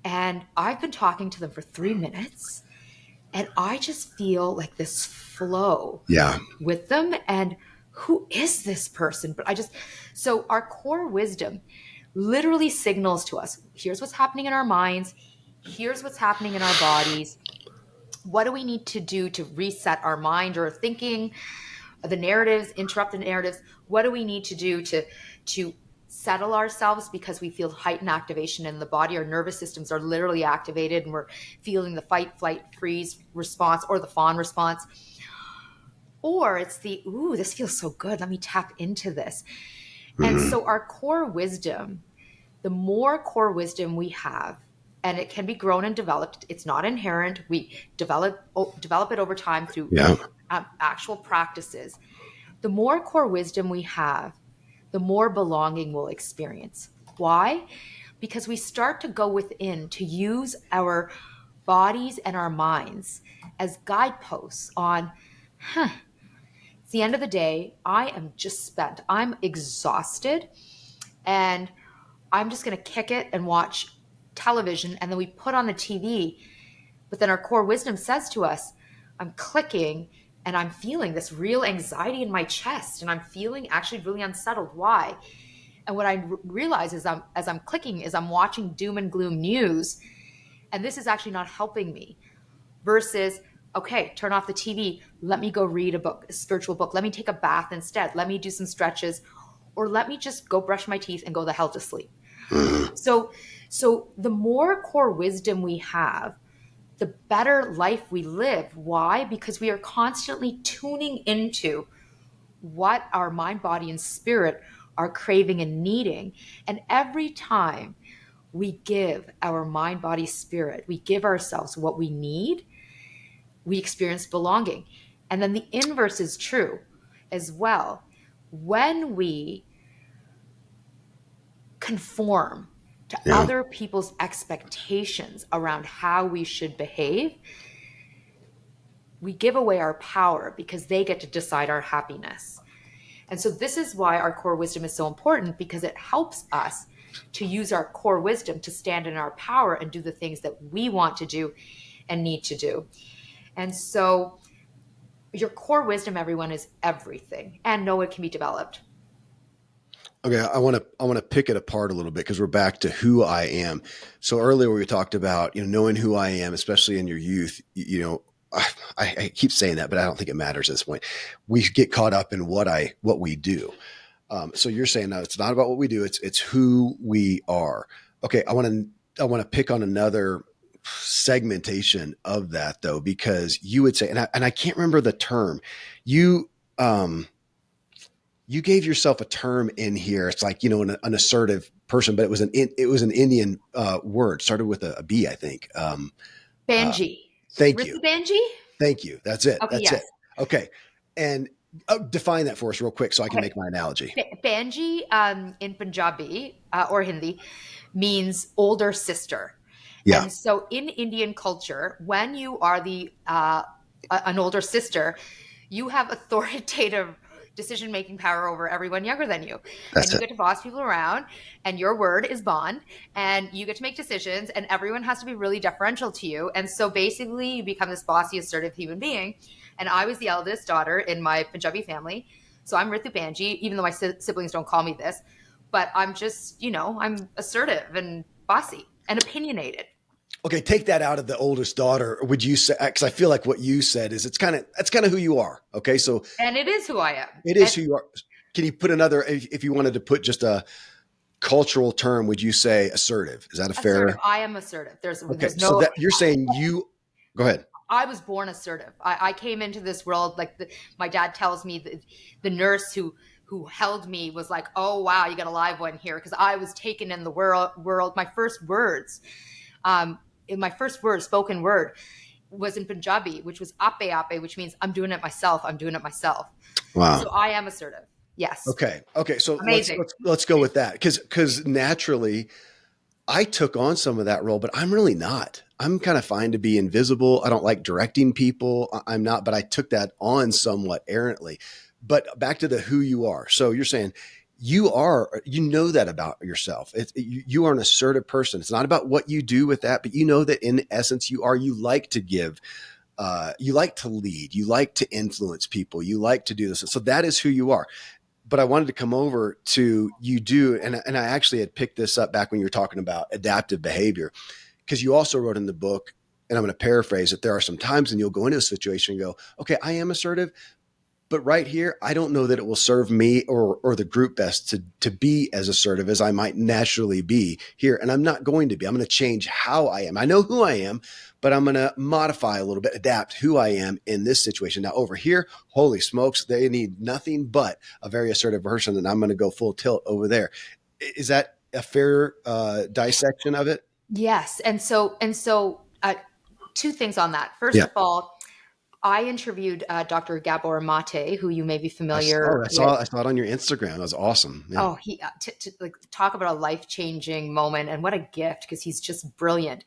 and I've been talking to them for 3 minutes and I just feel like this flow Yeah. with them. And who is this person? But so our core wisdom literally signals to us, here's what's happening in our minds, here's what's happening in our bodies. What do we need to do to reset our mind or thinking, the narratives, interrupt the narratives? What do we need to do to settle ourselves because we feel heightened activation in the body? Our nervous systems are literally activated and we're feeling the fight, flight, freeze response or the fawn response. Or it's the, ooh, this feels so good. Let me tap into this. And Hmm. so our core wisdom, the more core wisdom we have, and it can be grown and developed, it's not inherent. We develop it over time through Yeah. actual practices. The more core wisdom we have, the more belonging we'll experience. Why? Because we start to go within to use our bodies and our minds as guideposts on, it's the end of the day. I am just spent. I'm exhausted. And I'm just going to kick it and watch television. And then we put on the TV. But then our core wisdom says to us, I'm clicking and I'm feeling this real anxiety in my chest. And I'm feeling actually really unsettled. Why? And what I realize is as I'm clicking is I'm watching doom and gloom news. And this is actually not helping me versus, okay, turn off the TV. Let me go read a book, a spiritual book. Let me take a bath instead. Let me do some stretches or let me just go brush my teeth and go the hell to sleep. Hmm. So so the more core wisdom we have, the better life we live. Why? Because we are constantly tuning into what our mind, body, and spirit are craving and needing. And every time we give our mind, body, spirit, we give ourselves what we need, we experience belonging. And then the inverse is true as well. When we conform to Yeah. other people's expectations around how we should behave, we give away our power because they get to decide our happiness. And so, this is why our core wisdom is so important because it helps us to use our core wisdom to stand in our power and do the things that we want to do and need to do. And so, your core wisdom, everyone, is everything and know it can be developed. Okay, I want to pick it apart a little bit because we're back to who I am. So earlier we talked about knowing who I am, especially in your youth. I keep saying that, but I don't think it matters at this point. We get caught up in what we do. So you're saying no, it's not about what we do; it's who we are. Okay, I want to pick on another segmentation of that though, because you would say, and I can't remember the term. You um you gave yourself a term in here. It's like an assertive person, but it was an Indian word. Started with a B, I think. Uh, Banji. thank you, Ritu Banji? thank you. That's it. Okay, That's it. yes. Okay, and define that for us real quick so I can Okay. make my analogy. Banji in Punjabi or Hindi means older sister. Yeah, And so in Indian culture, when you are an older sister, you have authoritative decision making power over everyone younger than you. And that's you it. get to boss people around, and your word is bond, and you get to make decisions, and everyone has to be really deferential to you. And so basically, you become this bossy, assertive human being. And I was the eldest daughter in my Punjabi family. So I'm Ritu Banji, even though my siblings don't call me this. But I'm just, I'm assertive and bossy and opinionated. Okay, take that out of the oldest daughter. Would you say? Because I feel like what you said is that's kind of who you are. Okay, so And it is who I am. it And is who you are. Can you put another? If you wanted to put just a cultural term, would you say assertive? Is that a assertive. fair? I am assertive. Okay, There's so no that you're saying you go ahead. I was born assertive. I came into this world like my dad tells me the nurse who held me was like, "Oh wow, you got a live one here," because I was taken in the world. My first words, in my first word, spoken word, was in Punjabi, which was ape ape, which means I'm doing it myself. I'm doing it myself. Wow. So I am assertive. Yes, Okay. Okay. So let's amazing. let's let's go with that because naturally I took on some of that role, but I'm really not. I'm kind of fine to be invisible. I don't like directing people. I'm not, but I took that on somewhat errantly. But back to the who you are. So you're saying you know that about yourself. You are an assertive person. It's not about what you do with that, but you know that in essence you like to give, you like to lead, you like to influence people, you like to do this. So that is who you are. But I wanted to come over to you do, and I actually had picked this up back when you were talking about adaptive behavior, because you also wrote in the book, and I'm going to paraphrase it, there are some times when you'll go into a situation and go, okay, I am assertive, but right here, I don't know that it will serve me or the group best to be as assertive as I might naturally be here. And I'm not going to be. I'm going to change how I am. I know who I am, but I'm going to modify a little bit, adapt who I am in this situation. Now, over here, holy smokes, they need nothing but a very assertive person, and I'm going to go full tilt over there. Is that a fair dissection of it? Yes. And so two things on that. First Yeah. of all, I interviewed Dr. Gabor Mate, who you may be I saw, familiar I with. saw, I saw it on your Instagram. That was awesome. Yeah. Oh, he to like talk about a life-changing moment, and what a gift, because he's just brilliant.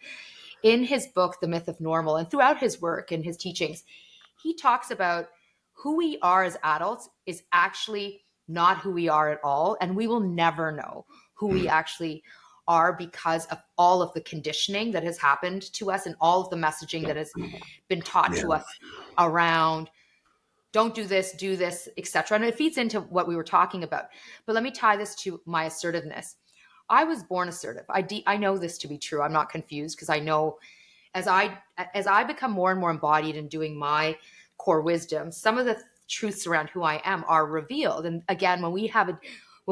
In his book, The Myth of Normal, and throughout his work and his teachings, he talks about who we are as adults is actually not who we are at all. And we will never know who we actually are because of all of the conditioning that has happened to us and all of the messaging that has been taught Yeah. to us around don't do this, etc. And it feeds into what we were talking about. But let me tie this to my assertiveness. I was born assertive. I know this to be true. I'm not confused, because I know as I become more and more embodied in doing my core wisdom, some of the truths around who I am are revealed. And again, when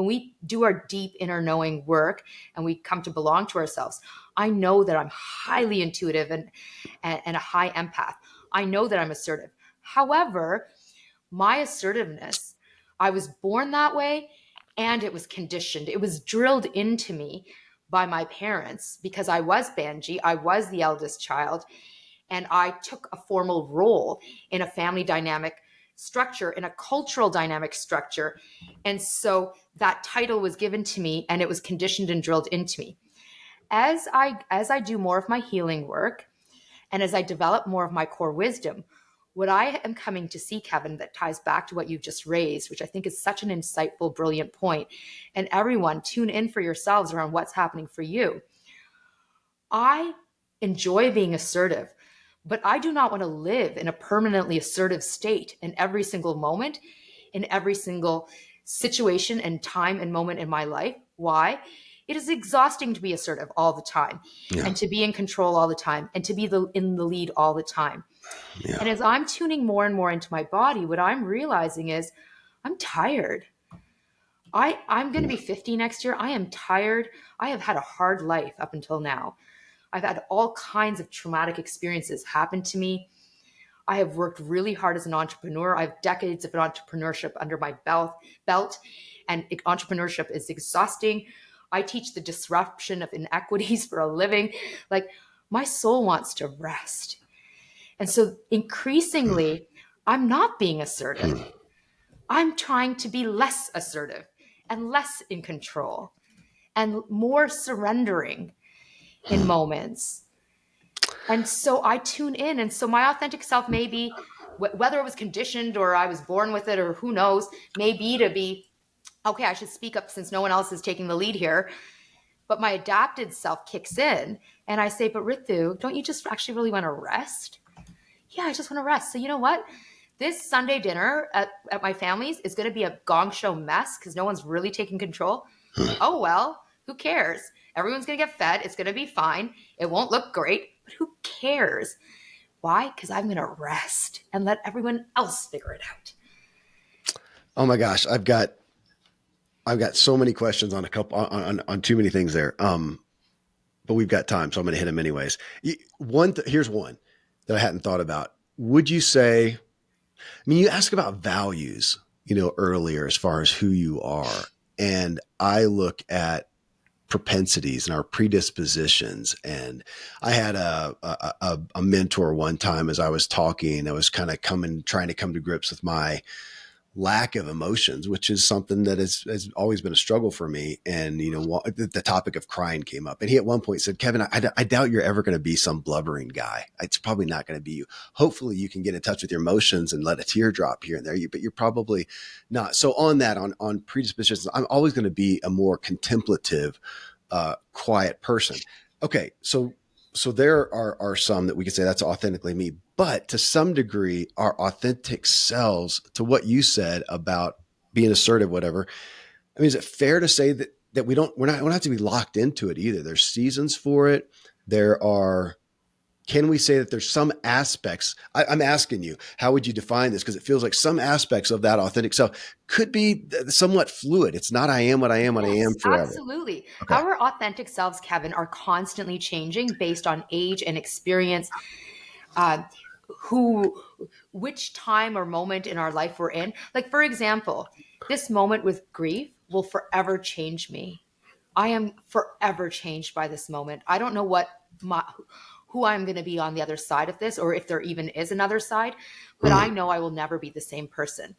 we do our deep inner knowing work and we come to belong to ourselves, I know that I'm highly intuitive and a high empath. I know that I'm assertive. However, my assertiveness, I was born that way, and it was conditioned. It was drilled into me by my parents because I was Banji. I was the eldest child, and I took a formal role in a family dynamic structure, in a cultural dynamic structure. And so that title was given to me, and it was conditioned and drilled into me. As I do more of my healing work, and as I develop more of my core wisdom, what I am coming to see, Kevin, that ties back to what you've just raised, which I think is such an insightful, brilliant point, and everyone tune in for yourselves around what's happening for you. I enjoy being assertive, but I do not want to live in a permanently assertive state in every single moment, in every single situation and time and moment in my life. Why? It is exhausting to be assertive all the time, Yeah. and to be in control all the time, and to be in the lead all the time. Yeah. And as I'm tuning more and more into my body, what I'm realizing is I'm tired. I'm going to be 50 next year. I am tired. I have had a hard life up until now. I've had all kinds of traumatic experiences happen to me. I have worked really hard as an entrepreneur. I have decades of entrepreneurship under my belt, and entrepreneurship is exhausting. I teach the disruption of inequities for a living. Like, my soul wants to rest. And so increasingly, I'm not being assertive. I'm trying to be less assertive and less in control and more surrendering in moments. And so I tune in. And so my authentic self, maybe whether it was conditioned or I was born with it or who knows, maybe to be, okay, I should speak up since no one else is taking the lead here. But my adapted self kicks in and I say, but Ritu, don't you just actually really want to rest? Yeah, I just want to rest. So you know what? This Sunday dinner at my family's is going to be a gong show mess because no one's really taking control. Oh, well, who cares? Everyone's going to get fed. It's going to be fine. It won't look great, but who cares? Why? Because I'm going to rest and let everyone else figure it out. Oh my gosh, I've got so many questions on a couple on too many things there. But we've got time, so I'm going to hit them anyways. Here's one that I hadn't thought about. Would you say? I mean, you asked about values, earlier as far as who you are, and I look at propensities and our predispositions. And I had a mentor one time as I was talking. I was kind of trying to come to grips with my lack of emotions, which is something that has always been a struggle for me. And, the topic of crying came up. And he at one point said, Kevin, I doubt you're ever going to be some blubbering guy. It's probably not going to be you. Hopefully you can get in touch with your emotions and let a tear drop here and there, but you're probably not. So on that, on predispositions, I'm always going to be a more contemplative, quiet person. Okay. So there are some that we can say that's authentically me, but to some degree, our authentic selves, to what you said about being assertive, whatever. I mean, is it fair to say that we don't have to be locked into it either? There's seasons for it. There are. Can we say that there's some aspects? I'm asking you, how would you define this? Because it feels like some aspects of that authentic self could be somewhat fluid. It's not I am what I am when I am Yes, forever. absolutely. Okay. Our authentic selves, Kevin, are constantly changing based on age and experience, uh, who, which time or moment in our life we're in. Like, for example, this moment with grief will forever change me. I am forever changed by this moment. I don't know who I'm going to be on the other side of this, or if there even is another side, but I Mm, know I will never be the same person.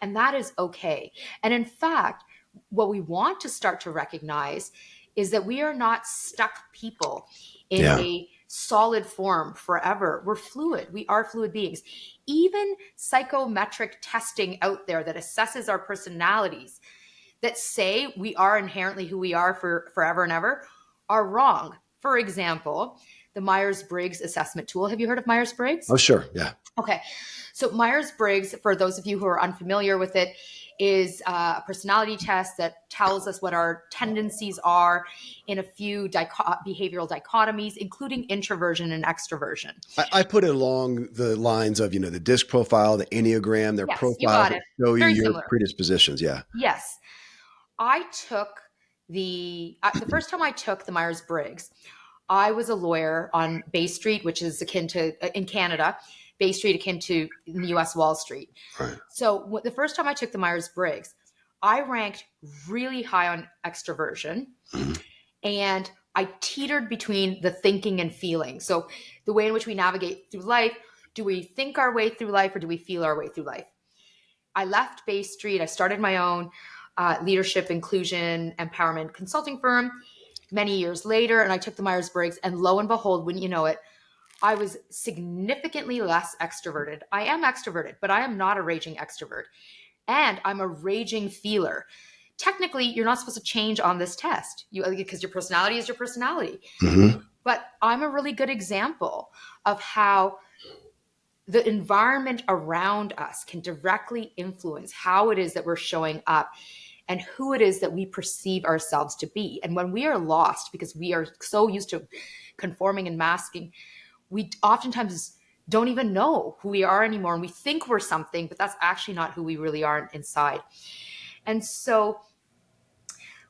And that is okay. And in fact, what we want to start to recognize is that we are not stuck people in yeah. a solid form forever. We're fluid. We are fluid beings. Even psychometric testing out there that assesses our personalities, that say we are inherently who we are for forever and ever, are wrong. For example, the Myers-Briggs assessment tool. Have you heard of Oh, Myers-Briggs? sure. Yeah. Okay. So Myers-Briggs, for those of you who are unfamiliar with it, is a personality test that tells us what our tendencies are in a few behavioral dichotomies, including introversion and extroversion. I put it along the lines of, the disc profile, the Enneagram, their Yes, you profiles got that it. show you Very your similar. predispositions. Yeah. Yes. I took the first time I took the Myers Briggs, I was a lawyer on Bay Street, which is akin to in Canada, Bay Street akin to in the U.S. Wall Street. Right. So the first time I took the Myers Briggs, I ranked really high on extroversion, Mhm. and I teetered between the thinking and feeling. So the way in which we navigate through life, do we think our way through life or do we feel our way through life? I left Bay Street. I started my own leadership, inclusion, empowerment consulting firm many years later, and I took the Myers Briggs. And lo and behold, wouldn't you know it, I was significantly less extroverted. I am extroverted, but I am not a raging extrovert. And I'm a raging feeler. Technically, you're not supposed to change on this test because your personality is your personality. Mhm. But I'm a really good example of how the environment around us can directly influence how it is that we're showing up and who it is that we perceive ourselves to be. And when we are lost because we are so used to conforming and masking, we oftentimes don't even know who we are anymore. And we think we're something, but that's actually not who we really are inside. And so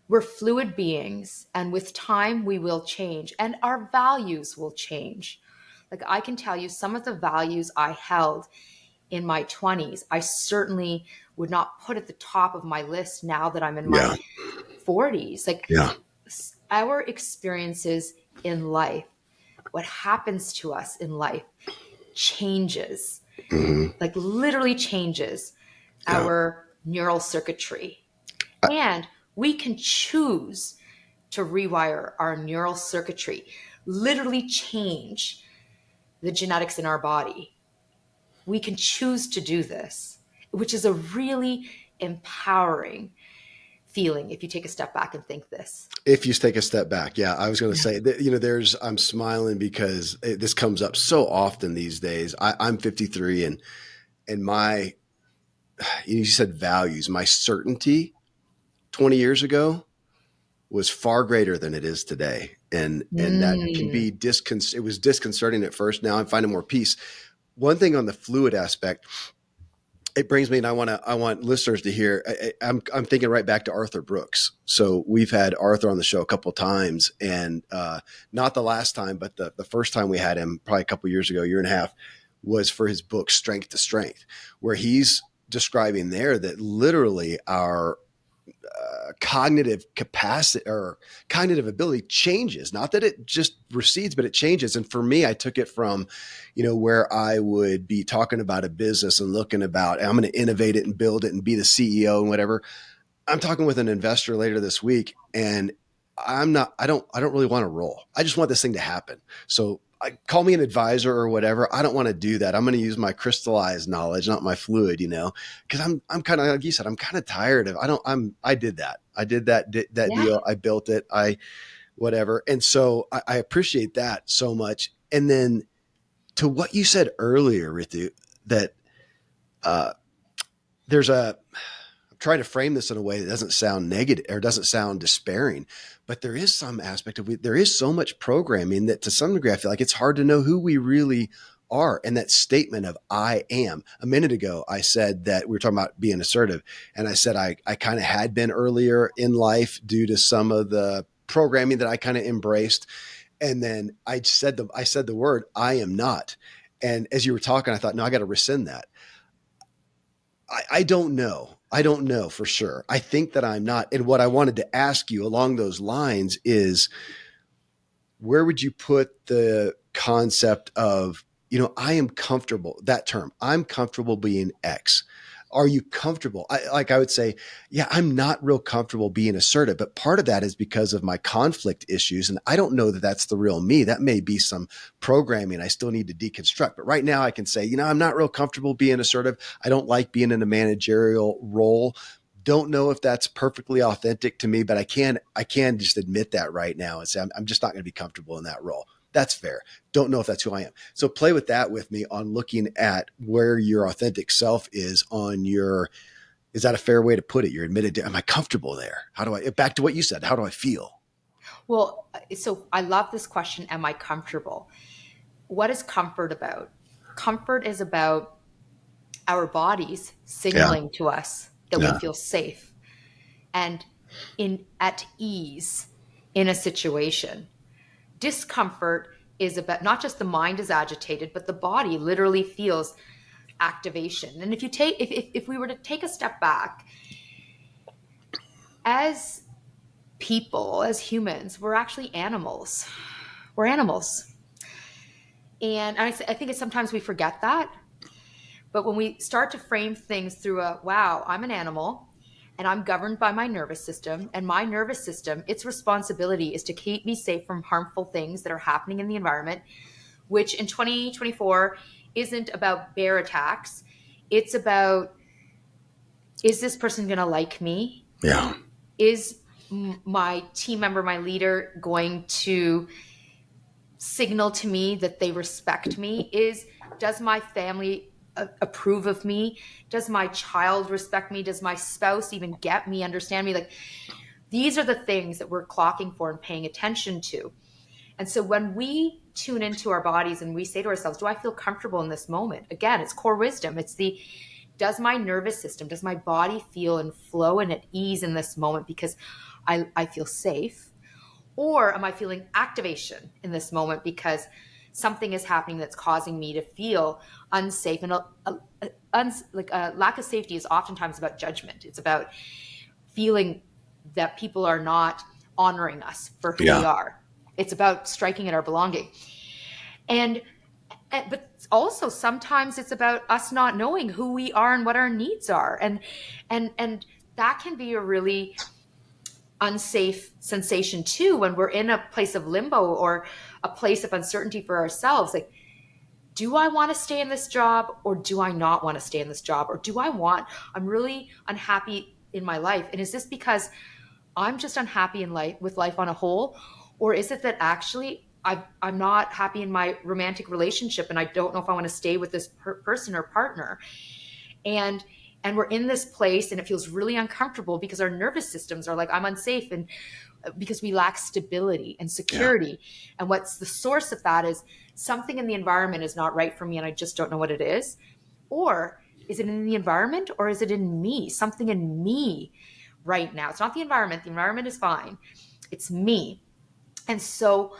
we're fluid beings, and with time, we will change, and our values will change. Like, I can tell you some of the values I held in my 20s, I certainly would not put at the top of my list now that I'm in my Yeah. 40s. Like, Yeah. our experiences in life, what happens to us in life, changes, Mhm. like, literally changes Yeah. our neural circuitry. I, And we can choose to rewire our neural circuitry, literally change the genetics in our body. We can choose to do this, which is a really empowering feeling if you take a step back and think this. if you take a step back, yeah, I was going to say that, I'm smiling because this comes up so often these days. I'm 53 and you said values, my certainty 20 years ago was far greater than it is today. And that can Mm. be it was disconcerting at first. Now I'm finding more peace. One thing on the fluid aspect, it brings me, and I want listeners to hear. I'm thinking right back to Arthur Brooks. So we've had Arthur on the show a couple of times, and not the last time, but the first time we had him, probably a couple of years ago, year and a half, was for his book Strength to Strength, where he's describing there that literally our cognitive capacity or cognitive ability changes. Not that it just recedes, but it changes. And for me, I took it from, where I would be talking about a business and looking about, I'm going to innovate it and build it and be the CEO and whatever. I'm talking with an investor later this week, and I don't really want to roll. I just want this thing to happen. So call me an advisor or whatever. I don't want to do that. I'm going to use my crystallized knowledge, not my fluid, because I'm kind of, like you said, I'm kind of tired of, I did that. I did that Yeah. deal. I built it. Whatever. And so I appreciate that so much. And then to what you said earlier, Ritu, that, uh, there's a, try to frame this in a way that doesn't sound negative or doesn't sound despairing, but there is some aspect of there is so much programming that to some degree, I feel like it's hard to know who we really are. And that statement of I am. A minute ago, I said that we were talking about being assertive. And I said I kind of had been earlier in life due to some of the programming that I kind of embraced. And then I said the word I am not. And as you were talking, I thought, no, I got to rescind that. I don't know. I don't know for sure. I think that I'm not. And what I wanted to ask you along those lines is, where would you put the concept of, I am comfortable, that term, I'm comfortable being X. Are you comfortable? I would say, yeah, I'm not real comfortable being assertive, but part of that is because of my conflict issues. And I don't know that that's the real me. That may be some programming I still need to deconstruct. But right now I can say, I'm not real comfortable being assertive. I don't like being in a managerial role. Don't know if that's perfectly authentic to me, but I can just admit that right now and say, I'm just not going to be comfortable in that role. That's fair. Don't know if that's who I am. So play with that with me on looking at where your authentic self is is that a fair way to put it? You're admitted to, am I comfortable there? Back to what you said, how do I feel? Well, so I love this question. Am I comfortable? What is comfort about? Comfort is about our bodies Yeah. signaling to us that we Yeah. feel safe and at ease in a situation. Discomfort is about not just the mind is agitated, but the body literally feels activation. And if we were to take a step back, as people, as humans, we're actually animals. We're animals. And I think it's sometimes we forget that. But when we start to frame things through wow, I'm an animal and I'm governed by my nervous system, and my nervous system, its responsibility is to keep me safe from harmful things that are happening in the environment, which in 2024 isn't about bear attacks. It's about, is this person going to like me? Yeah. Is my team member, my leader, going to signal to me that they respect me? Does my family approve of me? Does my child respect me? Does my spouse even get me, understand me? Like, these are the things that we're clocking for and paying attention to. And so when we tune into our bodies and we say to ourselves, do I feel comfortable in this moment? Again, it's core wisdom. Does my nervous system, does my body feel and flow and at ease in this moment because I feel safe? Or am I feeling activation in this moment because something is happening that's causing me to feel unsafe? And a lack of safety is oftentimes about judgment. It's about feeling that people are not honoring us for who we Yeah. are. It's about striking at our belonging. And but also sometimes it's about us not knowing who we are and what our needs are. And that can be a really unsafe sensation too when we're in a place of limbo or a place of uncertainty for ourselves. Like, do I want to stay in this job or do I not want to stay in this job? Or I'm really unhappy in my life. And is this because I'm just unhappy in life with life on a whole? Or is it that actually I'm not happy in my romantic relationship and I don't know if I want to stay with this person or partner? And and we're in this place and it feels really uncomfortable because our nervous systems are like, I'm unsafe, and because we lack stability and Yeah. security. And what's the source of that is something in the environment is not right for me and I just don't know what it is. Or is it in the environment or is it in me? Something in me right now. It's not the environment. The environment is fine. It's me. And so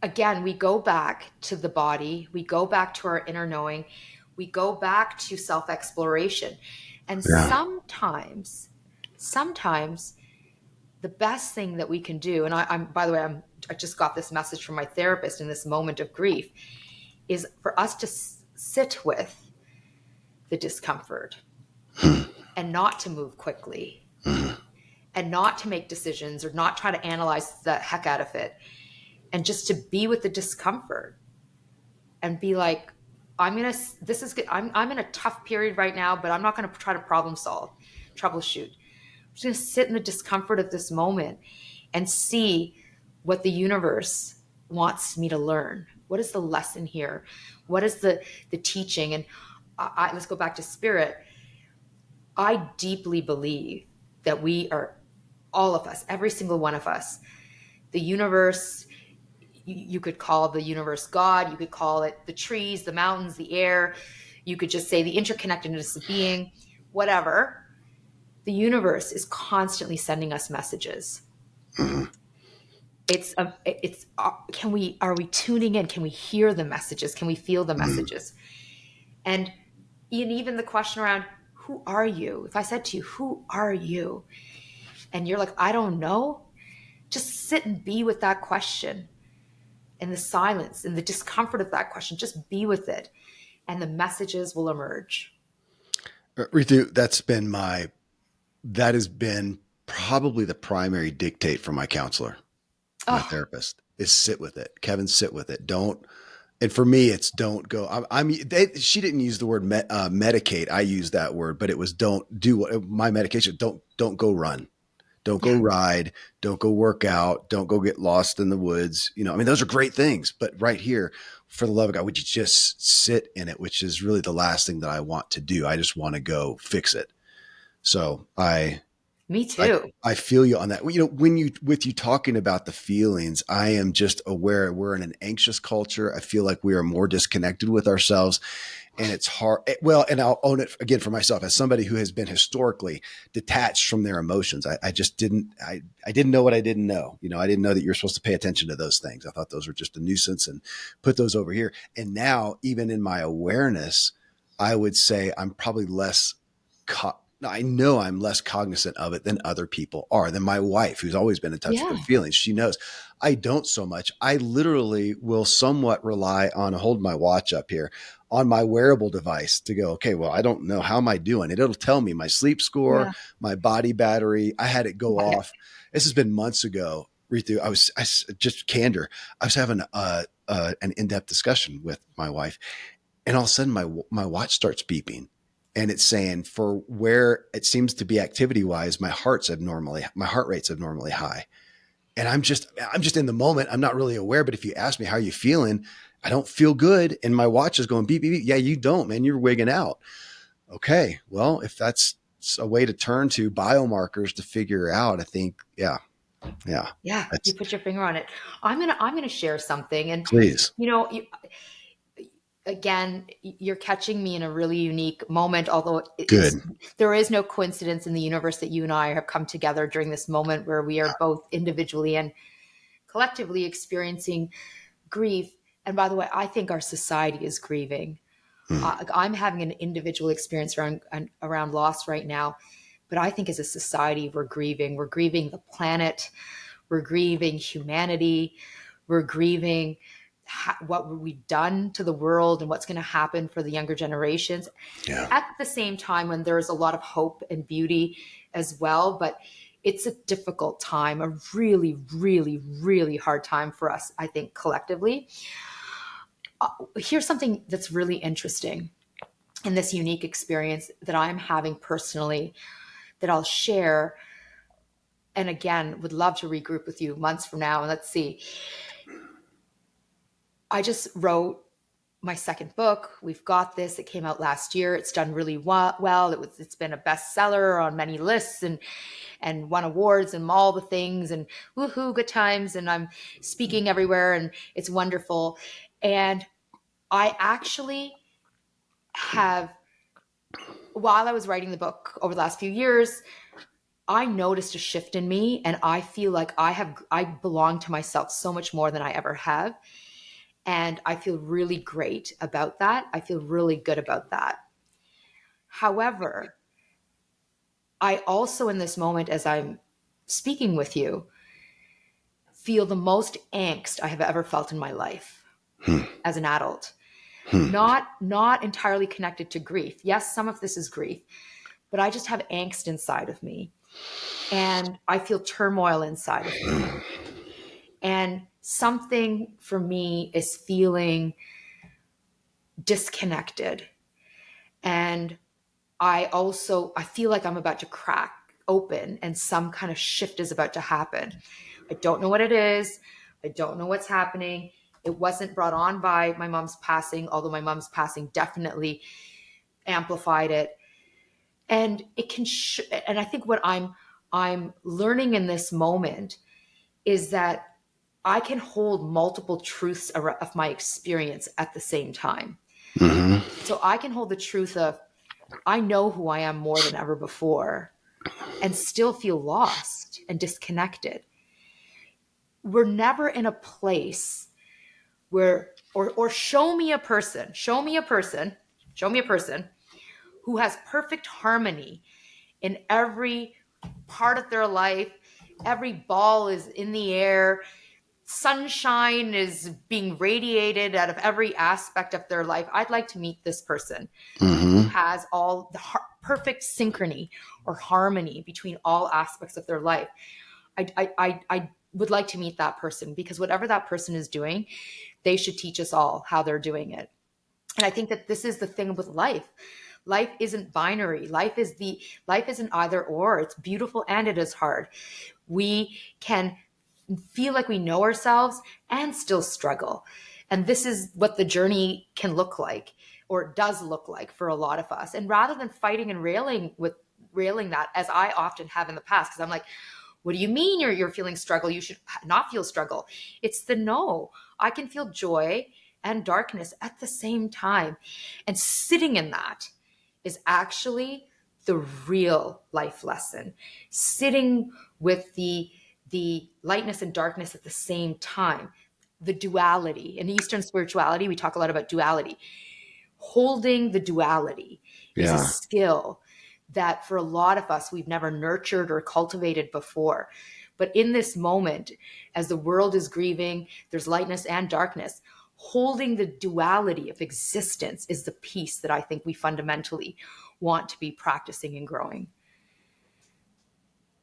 again, we go back to the body, we go back to our inner knowing, we go back to self exploration. And Yeah. sometimes the best thing that we can do, and I'm by the way, I just got this message from my therapist in this moment of grief, is for us to sit with the discomfort and not to move quickly and not to make decisions or not try to analyze the heck out of it, and just to be with the discomfort and be like, I'm gonna this is good. I'm in a tough period right now, but I'm not gonna try to problem solve, troubleshoot. I'm just gonna sit in the discomfort of this moment and see what the universe wants me to learn. What is the lesson here? What is the teaching? And let's go back to spirit. I deeply believe that we are, all of us, every single one of us, the universe. You could call the universe God. You could call it the trees, the mountains, the air. You could just say the interconnectedness of being, whatever. The universe is constantly sending us messages. Mhm. Are we tuning in? Can we hear the messages? Can we feel the Mhm. messages? And even the question around, who are you? If I said to you, who are you? And you're like, I don't know. Just sit and be with that question, and the silence and the discomfort of that question. Just be with it, and the messages will emerge. Ritu, that has been probably the primary dictate from my counselor, my Oh, therapist, is sit with it. Kevin, sit with it. Don't. And for me, it's don't go. She didn't use the word medicate. I used that word, but it was don't do what my medication. Don't go run. Don't go yeah, ride. Don't go work out. Don't go get lost in the woods. I mean, those are great things. But right here, for the love of God, would you just sit in it, which is really the last thing that I want to do. I just want to go fix it. So me I too. I feel you on that. When you talking about the feelings, I am just aware we're in an anxious culture. I feel like we are more disconnected with ourselves, and it's hard. Well, and I'll own it again for myself as somebody who has been historically detached from their emotions. I just I didn't know what I didn't know. I didn't know that you're supposed to pay attention to those things. I thought those were just a nuisance and put those over here. And now, even in my awareness, I would say I'm probably less. I know I'm less cognizant of it than other people are, than my wife, who's always been in touch with Yeah, her feelings. She knows I don't so much. I literally will somewhat rely on, hold my watch up here, on my wearable device to go, okay, well, I don't know. How am I doing? And it'll tell me my sleep score, yeah, my body battery. I had it go off. This has been months ago. Ritu, just candor. I was having an in-depth discussion with my wife, and all of a sudden my watch starts beeping, and it's saying, for where it seems to be activity wise, my heart rate's abnormally high. And I'm just in the moment. I'm not really aware, but if you ask me, how are you feeling? I don't feel good. And my watch is going beep, beep, beep. Yeah, you don't, man. You're wigging out. Okay. Well, if that's a way to turn to biomarkers to figure out, I think, yeah, yeah, yeah. You that's put your finger on it. I'm gonna share something, and please. you know, you, again, you're catching me in a really unique moment. Although Good. there is no coincidence in the universe that you and I have come together during this moment where we are both individually and collectively experiencing grief. And by the way, I think our society is grieving. Mm, I'm having an individual experience around loss right now, but I think as a society we're grieving. We're grieving the planet. We're grieving humanity. We're grieving what we've done to the world and what's going to happen for the younger generations. yeah. At the same time, when there's a lot of hope and beauty as well, but it's a difficult time, a really, really, really hard time for us, I think, collectively. Here's something that's really interesting in this unique experience that I'm having personally that I'll share. And again, would love to regroup with you months from now. And let's see. I just wrote my second book. We've got this. It came out last year. It's done really well. It's been a bestseller on many lists and won awards and all the things and woohoo, good times. And I'm speaking everywhere and it's wonderful. And I actually have, while I was writing the book over the last few years, I noticed a shift in me and I feel like I belong to myself so much more than I ever have. And I feel really great about that. I feel really good about that. However, I also, in this moment, as I'm speaking with you, feel the most angst I have ever felt in my life Hmm. as an adult. Hmm. Not entirely connected to grief. Yes, some of this is grief, but I just have angst inside of me, and I feel turmoil inside of me. And something for me is feeling disconnected. And I feel like I'm about to crack open and some kind of shift is about to happen. I don't know what it is. I don't know what's happening. It wasn't brought on by my mom's passing, although my mom's passing definitely amplified it. And it can and I think what I'm learning in this moment is that I can hold multiple truths of my experience at the same time. Hmm. So I can hold the truth of I know who I am more than ever before and still feel lost and disconnected. We're never in a place where, or show me a person who has perfect harmony in every part of their life. Every ball is in the air. Sunshine is being radiated out of every aspect of their life. I'd like to meet this person who Hmm. has all the perfect synchrony or harmony between all aspects of their life. I would like to meet that person because whatever that person is doing, they should teach us all how they're doing it. And I think that this is the thing with life. Life isn't binary. Life isn't either or. It's beautiful and it is hard. We can feel like we know ourselves and still struggle. And this is what the journey can look like, or does look like for a lot of us. And rather than fighting and railing that, as I often have in the past, because I'm like, what do you mean you're feeling struggle? You should not feel struggle. It's the no. I can feel joy and darkness at the same time. And sitting in that is actually the real life lesson. Sitting with the lightness and darkness at the same time, the duality. In Eastern spirituality, we talk a lot about duality. Holding the duality is a Yeah. skill that for a lot of us, we've never nurtured or cultivated before. But in this moment, as the world is grieving, there's lightness and darkness. Holding the duality of existence is the piece that I think we fundamentally want to be practicing and growing.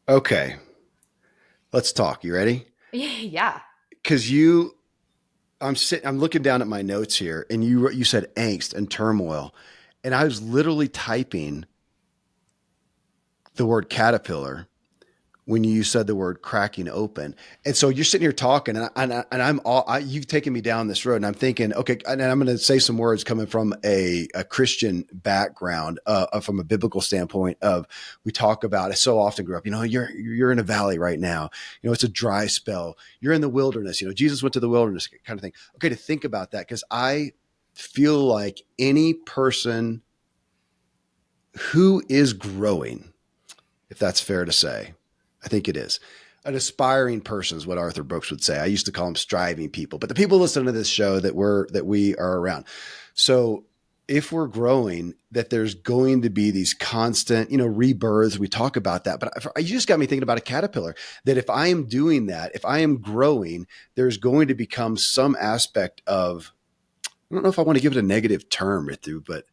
Okay. Let's talk. You ready? Yeah. Because I'm looking down at my notes here, and you said angst and turmoil, and I was literally typing the word caterpillar when you said the word cracking open. And so you're sitting here talking, and I'm all you've taken me down this road, and I'm thinking, okay, and I'm going to say some words coming from a Christian background, from a biblical standpoint. Of we talk about, I so often grew up, you're in a valley right now, it's a dry spell, you're in the wilderness, Jesus went to the wilderness, kind of thing. Okay, to think about that, because I feel like any person who is growing, if that's fair to say. I think it is. An aspiring person is what Arthur Brooks would say. I used to call them striving people, but the people listening to this show that we are around. So if we're growing, that there's going to be these constant, rebirths. We talk about that, but you just got me thinking about a caterpillar. That if I am doing that, if I am growing, there's going to become some aspect of, I don't know if I want to give it a negative term, Ritu, but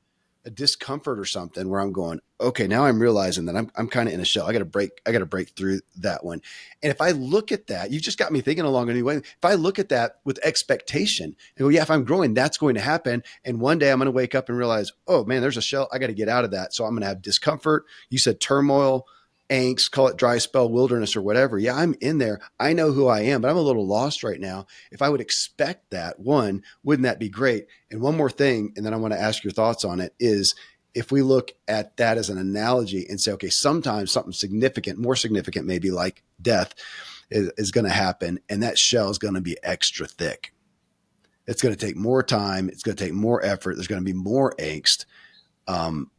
a discomfort or something where I'm going, okay, now I'm realizing that I'm kind of in a shell. I got to break through that one. And if I look at that, you just got me thinking along a new way. If I look at that with expectation and go, yeah, if I'm growing, that's going to happen. And one day I'm going to wake up and realize, oh man, there's a shell. I got to get out of that. So I'm going to have discomfort. You said turmoil, angst, call it dry spell, wilderness, or whatever. Yeah, I'm in there. I know who I am, but I'm a little lost right now. If I would expect that, one, wouldn't that be great? And one more thing, and then I want to ask your thoughts on it, is if we look at that as an analogy and say, okay, sometimes something significant, more significant, maybe like death is going to happen, and that shell is going to be extra thick. It's going to take more time. It's going to take more effort. There's going to be more angst. Um,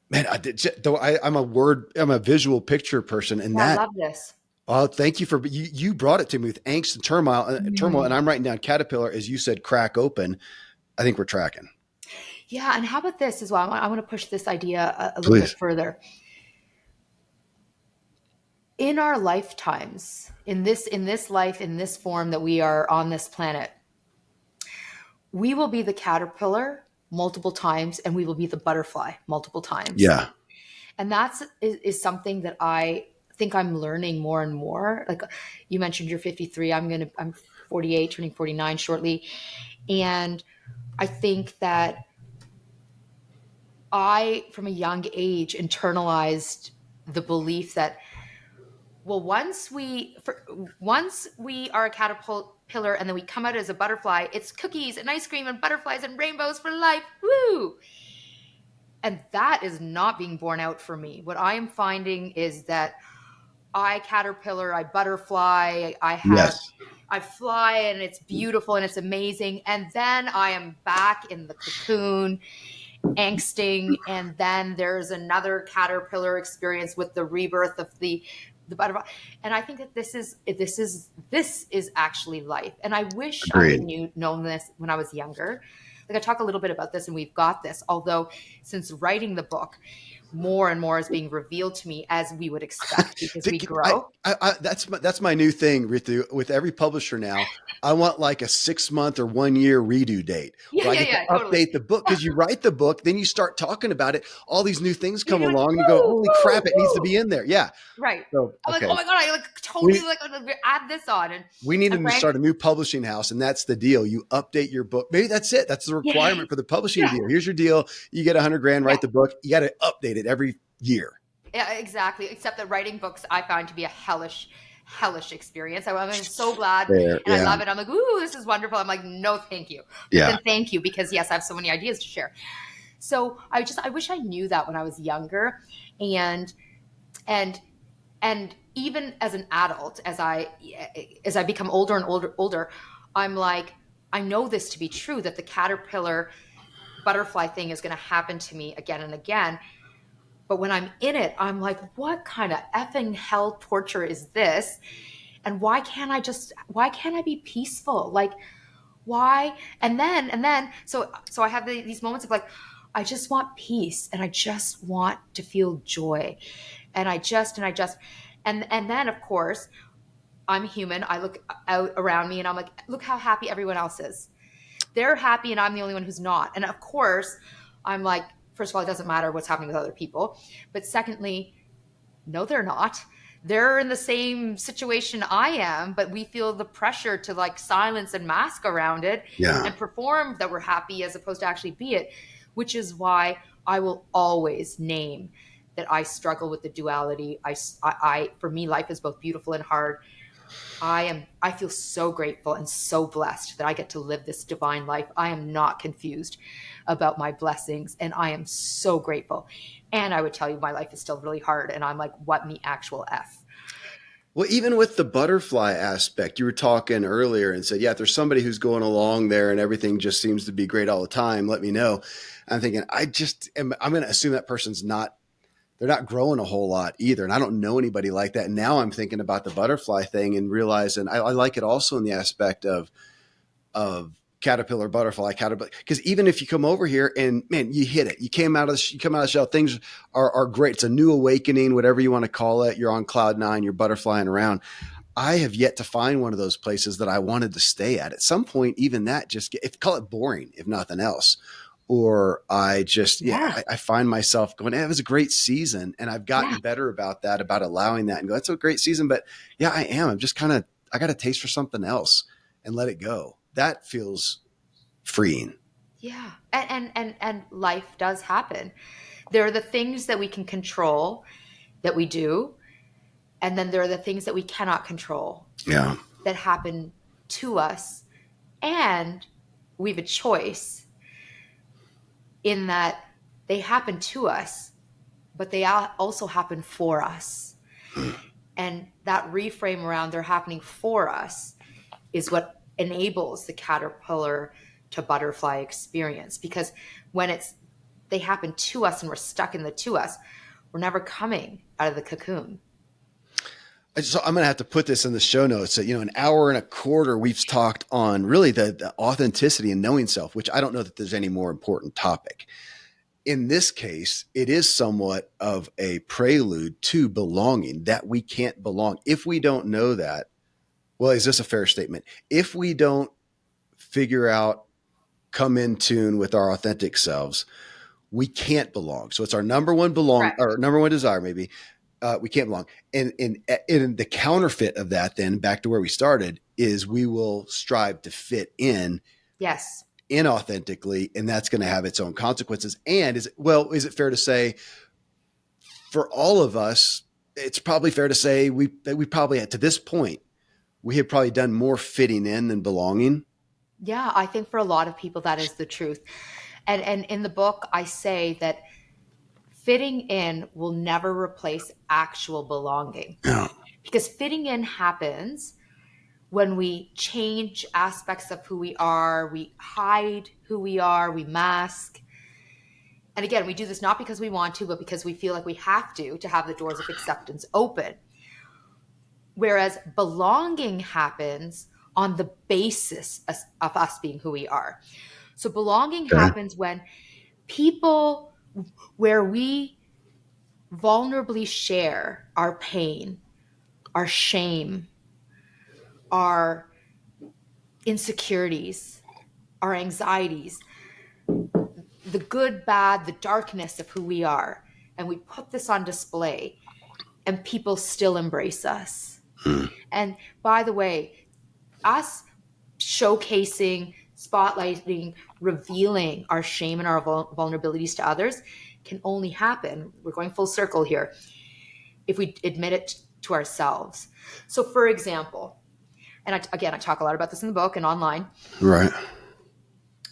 Man, I'm a visual picture person, and Yeah, I that. love this. Oh, thank you for you brought it to me with angst and turmoil, and Mm. I'm writing down caterpillar as you said, crack open. I think we're tracking. Yeah, and how about this as well? I want to push this idea a little bit Please. further. in our lifetimes, in this life, in this form that we are on this planet, we will be the caterpillar multiple times and we will be the butterfly multiple times. Yeah. And is something that I think I'm learning more and more. Like you mentioned, you're 53. I'm 48, turning 49 shortly. And I think that I, from a young age, internalized the belief that, well, once we are a caterpillar and then we come out as a butterfly, it's cookies and ice cream and butterflies and rainbows for life. Woo! And that is not being borne out for me. What I am finding is that I caterpillar, I butterfly, Yes. I fly and it's beautiful and it's amazing. And then I am back in the cocoon, angsting. And then there's another caterpillar experience with the rebirth of the butterfly. And I think that this is actually life. And I wish I had Agreed. known this when I was younger. Like I talk a little bit about this and we've got this, although since writing the book, more and more is being revealed to me as we would expect because we grow. That's my new thing, Ritu. With every publisher now, I want like a 6 month or 1 year redo date Yeah, where I yeah, get to yeah, totally. update the book because you write the book, then you start talking about it. All these new things You're come like, along, and you go, woo, "Holy crap! woo, It needs to be woo. in there." Yeah. Right. So I'm like, oh okay, my God, I like totally we like add this on. we need And to Frank, start a new publishing house, and that's the deal. You update your book. Maybe that's it. That's the yeah, requirement for the publishing yeah, deal. Here's your deal. You get 100 grand, yeah. write the book. You got to update it every year. Yeah, exactly. Except that writing books I found to be a hellish experience. I'm so glad There. and I Yeah. love it. I'm like, ooh, this is wonderful. I'm like, no, thank you. But Yeah. then thank you because yes, I have so many ideas to share. So I wish I knew that when I was younger, and and and even as an adult, as I become older and older, I'm like, I know this to be true that the caterpillar butterfly thing is going to happen to me again and again. But when I'm in it, I'm like, what kind of effing hell torture is this? And why can't I be peaceful? Like, why? So I have these moments of like, I just want peace and I just want to feel joy. And then of course, I'm human. I look out around me and I'm like, look how happy everyone else is. They're happy and I'm the only one who's not. And of course, I'm like, first of all, it doesn't matter what's happening with other people. But secondly, no, they're not. They're in the same situation I am, but we feel the pressure to like silence and mask around it Yeah. and perform that we're happy as opposed to actually be it, which is why I will always name that I struggle with the duality. For me, life is both beautiful and hard. I feel so grateful and so blessed that I get to live this divine life. I am not confused about my blessings and I am so grateful. And I would tell you my life is still really hard and I'm like, what in the actual F? Well, even with the butterfly aspect, you were talking earlier and said, yeah, if there's somebody who's going along there and everything just seems to be great all the time, let me know. I'm thinking, I'm going to assume that person's not, they're not growing a whole lot either. And I don't know anybody like that. And now I'm thinking about the butterfly thing and realizing I like it also in the aspect of caterpillar, butterfly, caterpillar. Because even if you come over here and man, you hit it, you come out of the shell, things are great. It's a new awakening, whatever you want to call it. You're on cloud nine, you're butterflying around. I have yet to find one of those places that I wanted to stay at. At some point, even that call it boring, if nothing else. Or Yeah. I find myself going, it was a great season. And I've Yeah. gotten better about that, about allowing that and go, that's a great season. But yeah, I am. I'm just I got a taste for something else and let it go. That feels freeing. Yeah. And life does happen. There are the things that we can control that we do. And then there are the things that we cannot control Yeah. that happen to us. And we have a choice in that they happen to us, but they also happen for us. And that reframe around they're happening for us is what enables the caterpillar to butterfly experience. Because when they happen to us and we're stuck in the to us, we're never coming out of the cocoon. So I'm going to have to put this in the show notes. So, an hour and a quarter, we've talked on really the authenticity and knowing self, which I don't know that there's any more important topic. in this case, it is somewhat of a prelude to belonging, that we can't belong. If we don't know that, well, is this a fair statement? If we don't figure out, come in tune with our authentic selves, we can't belong. So it's our number one Correct. or number one desire, maybe. We can't belong. And the counterfeit of that, then back to where we started, is we will strive to fit in Yes. inauthentically, and that's going to have its own consequences. And is it fair to say for all of us, it's probably fair to say we probably, to this point, we have probably done more fitting in than belonging. Yeah, I think for a lot of people that is the truth. And in the book I say that fitting in will never replace actual belonging. Yeah. Because fitting in happens when we change aspects of who we are, we hide who we are, we mask. And again, we do this not because we want to, but because we feel like we have to have the doors of acceptance open. Whereas belonging happens on the basis of us being who we are. So belonging Okay. happens when people, where we vulnerably share our pain, our shame, our insecurities, our anxieties, the good, bad, the darkness of who we are. And we put this on display, and people still embrace us. Hmm. And by the way, us showcasing, spotlighting, revealing our shame and our vulnerabilities to others can only happen, we're going full circle here, if we admit it to ourselves. So, for example, and again, I talk a lot about this in the book and online. Right.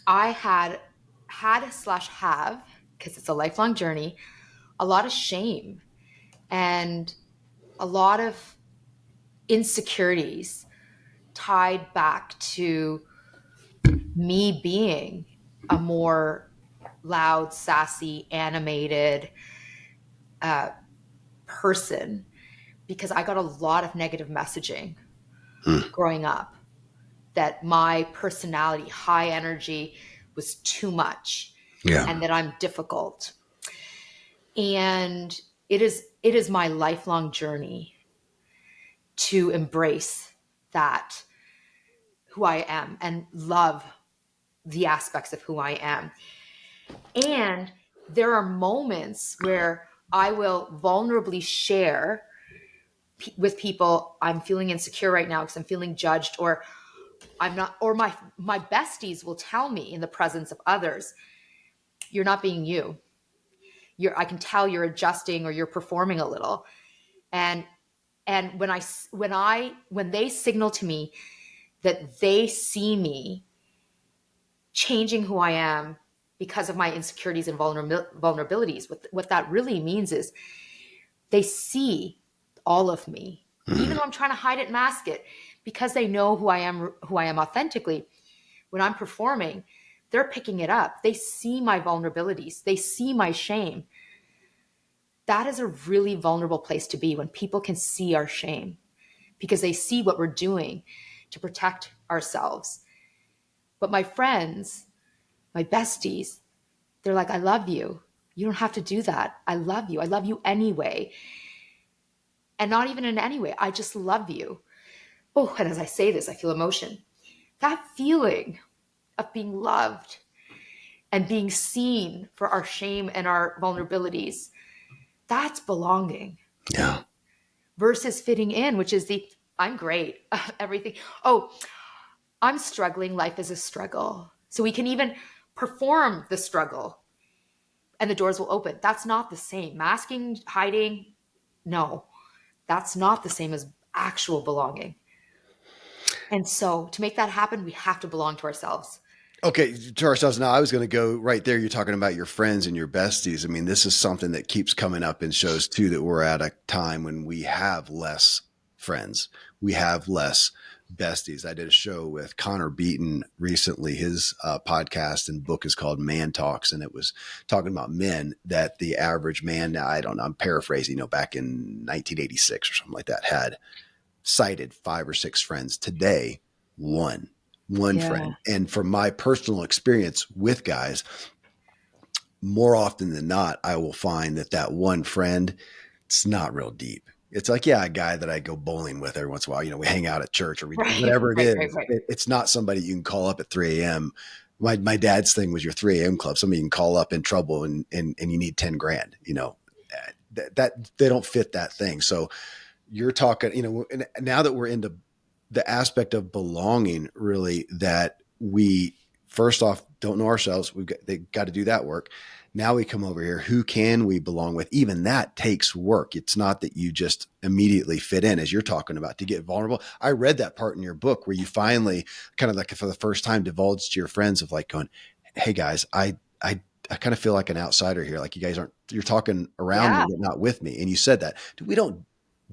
I had slash have, because it's a lifelong journey, a lot of shame and a lot of insecurities tied back to me being a more loud, sassy, animated uh, person, because I got a lot of negative messaging Hmm. growing up that my personality, high energy, was too much Yeah. and that I'm difficult. And it is my lifelong journey to embrace that, who I am, and love the aspects of who I am. And there are moments where I will vulnerably share with people, I'm feeling insecure right now because I'm feeling judged, or I'm not, or my besties will tell me in the presence of others, you're not being you. I can tell you're adjusting or you're performing a little. And when they signal to me that they see me changing who I am because of my insecurities and vulnerabilities, what that really means is they see all of me, Hmm. even though I'm trying to hide it, mask it, because they know who I am authentically. When I'm performing, they're picking it up. They see my vulnerabilities. They see my shame. That is a really vulnerable place to be, when people can see our shame because they see what we're doing to protect ourselves. But my friends, my besties, they're like, I love you. You don't have to do that. I love you. I love you anyway. And not even in any way. I just love you. Oh, and as I say this, I feel emotion. That feeling of being loved and being seen for our shame and our vulnerabilities, that's belonging, Yeah. versus fitting in, which is the I'm great, everything. Oh, I'm struggling. Life is a struggle. So we can even perform the struggle and the doors will open. That's not the same. Masking, hiding, no, that's not the same as actual belonging. And so to make that happen, we have to belong to ourselves. Okay, to ourselves now. I was going to go right there. You're talking about your friends and your besties. I mean, this is something that keeps coming up in shows too, that we're at a time when we have less friends. We have less besties. I did a show with Connor Beaton recently. His podcast and book is called Man Talks, and it was talking about men, that the average man, now I don't know, I'm paraphrasing, back in 1986 or something like that, had cited 5 or 6 friends. Today, one Yeah. friend. And from my personal experience with guys, more often than not, I will find that that one friend, it's not real deep. It's like, yeah, a guy that I go bowling with every once in a while. You know, we hang out at church or we Right, whatever it right, right, is. right. It's not somebody you can call up at 3 a.m. My dad's thing was your 3 a.m. club. Somebody you can call up in trouble and you need 10 grand. You know, that they don't fit that thing. So you're talking, you know, and now that we're into the aspect of belonging, really, that we first off don't know ourselves. They got to do that work. Now we come over here. Who can we belong with? Even that takes work. It's not that you just immediately fit in, as you're talking about, to get vulnerable. I read that part in your book where you finally kind of like for the first time divulged to your friends of like going, "Hey guys, I kind of feel like an outsider here. Like you guys aren't, you're talking around me, Yeah. but not with me." And you said that. We don't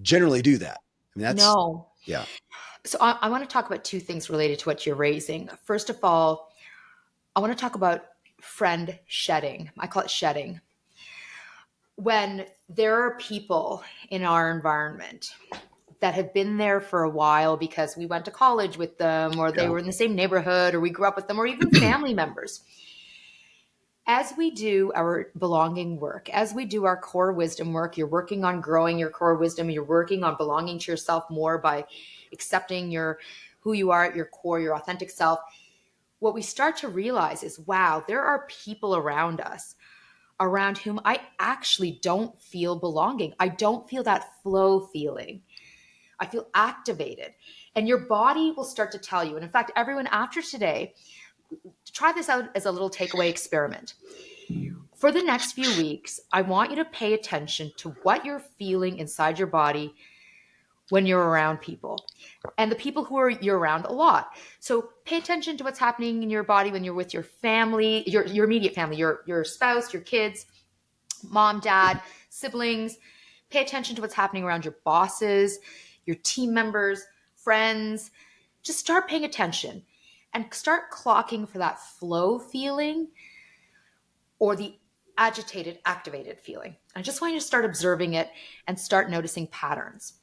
generally do that. I mean, that's, No. yeah. So I want to talk about two things related to what you're raising. First of all, I want to talk about friend shedding. I call it shedding. When there are people in our environment that have been there for a while because we went to college with them, or they Yeah. were in the same neighborhood, or we grew up with them, or even family members. As we do our belonging work, as we do our core wisdom work, you're working on growing your core wisdom, you're working on belonging to yourself more by accepting your who you are at your core, your authentic self. What we start to realize is, wow, there are people around us around whom I actually don't feel belonging. I don't feel that flow feeling. I feel activated. And your body will start to tell you. And in fact, everyone after today, try this out as a little takeaway experiment. For the next few weeks, I want you to pay attention to what you're feeling inside your body when you're around people and the people who are you're around a lot. So pay attention to what's happening in your body when you're with your family, your immediate family, your spouse, your kids, mom, dad, siblings. Pay attention to what's happening around your bosses, your team members, friends. Just start paying attention and start clocking for that flow feeling or the agitated, activated feeling. I just want you to start observing it and start noticing patterns.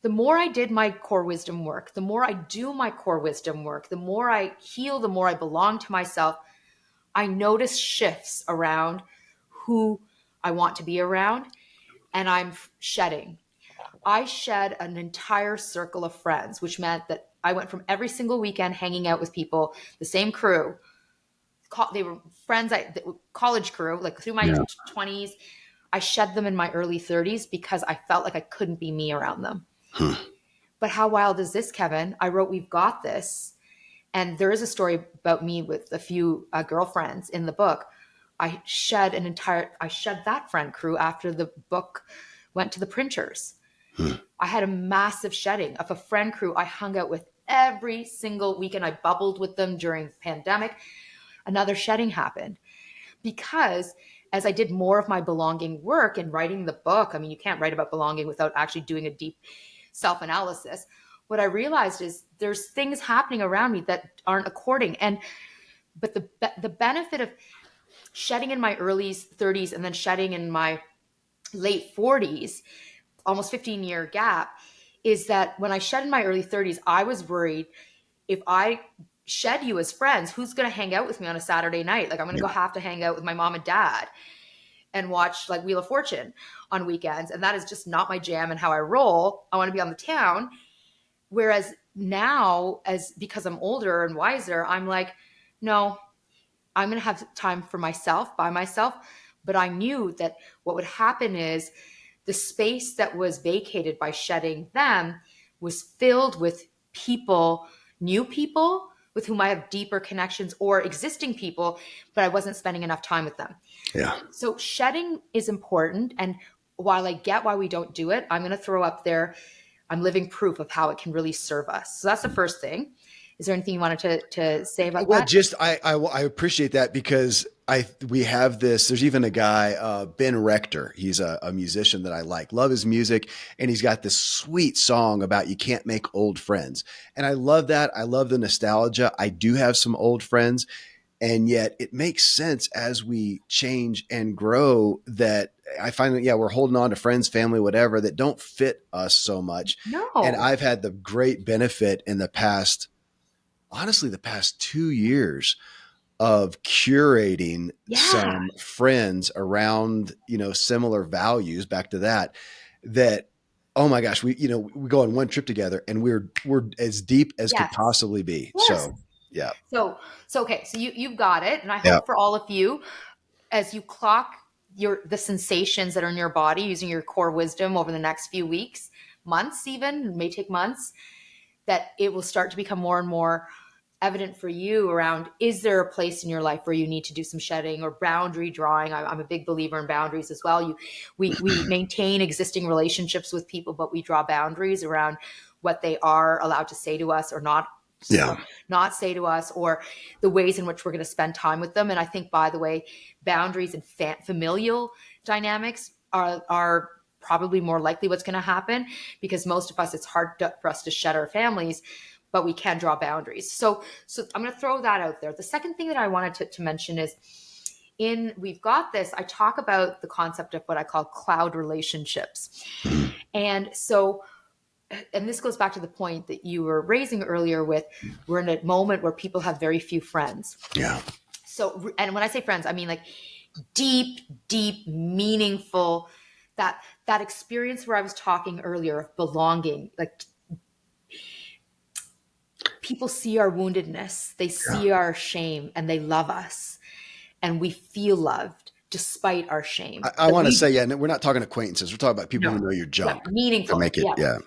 The more I did my core wisdom work, the more I do my core wisdom work, the more I heal, the more I belong to myself, I notice shifts around who I want to be around, and I'm shedding. I shed an entire circle of friends, which meant that I went from every single weekend hanging out with people, the same crew. They were friends, college crew, like through my Yeah. 20s. I shed them in my early 30s because I felt like I couldn't be me around them. Hmm. But how wild is this, Kevin? I wrote We've Got This. And there is a story about me with a few girlfriends in the book. I shed that friend crew after the book went to the printers. Hmm. I had a massive shedding of a friend crew I hung out with every single weekend. I bubbled with them during the pandemic. Another shedding happened because as I did more of my belonging work and writing the book, I mean, you can't write about belonging without actually doing a deep self analysis. What I realized is there's things happening around me that aren't according. But the benefit of shedding in my early 30s and then shedding in my late 40s, almost 15-year gap, is that when I shed in my early 30s, I was worried if I shed you as friends, who's going to hang out with me on a Saturday night? Like I'm going to Yeah. go have to hang out with my mom and dad and watch like Wheel of Fortune on weekends. And that is just not my jam and how I roll. I want to be on the town. Whereas now, as because I'm older and wiser, I'm like, no, I'm going to have time for myself by myself. But I knew that what would happen is the space that was vacated by shedding them was filled with people, new people with whom I have deeper connections or existing people, but I wasn't spending enough time with them. Yeah. So shedding is important. And while I get why we don't do it, I'm going to throw up there, I'm living proof of how it can really serve us. So that's the first thing. Is there anything you wanted to say about Well, that? just I appreciate that because we have this. There's even a guy, Ben Rector. He's a musician that I like. Love his music, and he's got this sweet song about you can't make old friends, and I love that. I love the nostalgia. I do have some old friends, and yet it makes sense as we change and grow that I find that, yeah, we're holding on to friends, family, whatever, that don't fit us so much. And No. I've had the great benefit in the past, honestly, the past 2 years of curating Yeah. some friends around, similar values, back to that, oh my gosh, we go on one trip together and we're as deep as could Yes. possibly be. Yes. So yeah. So okay. So you've got it, and I Yeah. hope for all of you, as you clock the sensations that are in your body using your core wisdom over the next few weeks, months, even it may take months, that it will start to become more and more evident for you around, is there a place in your life where you need to do some shedding or boundary drawing? I'm a big believer in boundaries as well. We maintain existing relationships with people, but we draw boundaries around what they are allowed to say to us or not, Yeah. or not say to us, or the ways in which we're going to spend time with them. And I think, by the way, boundaries and familial dynamics are probably more likely what's going to happen, because most of us, it's hard for us to shed our families, but we can draw boundaries. So I'm going to throw that out there. The second thing that I wanted to mention is, in We've Got This, I talk about the concept of what I call cloud relationships. Mhm. And so, and this goes back to the point that you were raising earlier with, we're in a moment where people have very few friends. Yeah. So, and when I say friends, I mean like deep, deep, meaningful, that experience where I was talking earlier of belonging. Like, people see our woundedness, they Yeah. see our shame, and they love us, and we feel loved despite our shame. I That want to we say, yeah, we're not talking acquaintances. We're talking about people who No, know your yeah, junk to meaningful, make it. yeah. Yeah.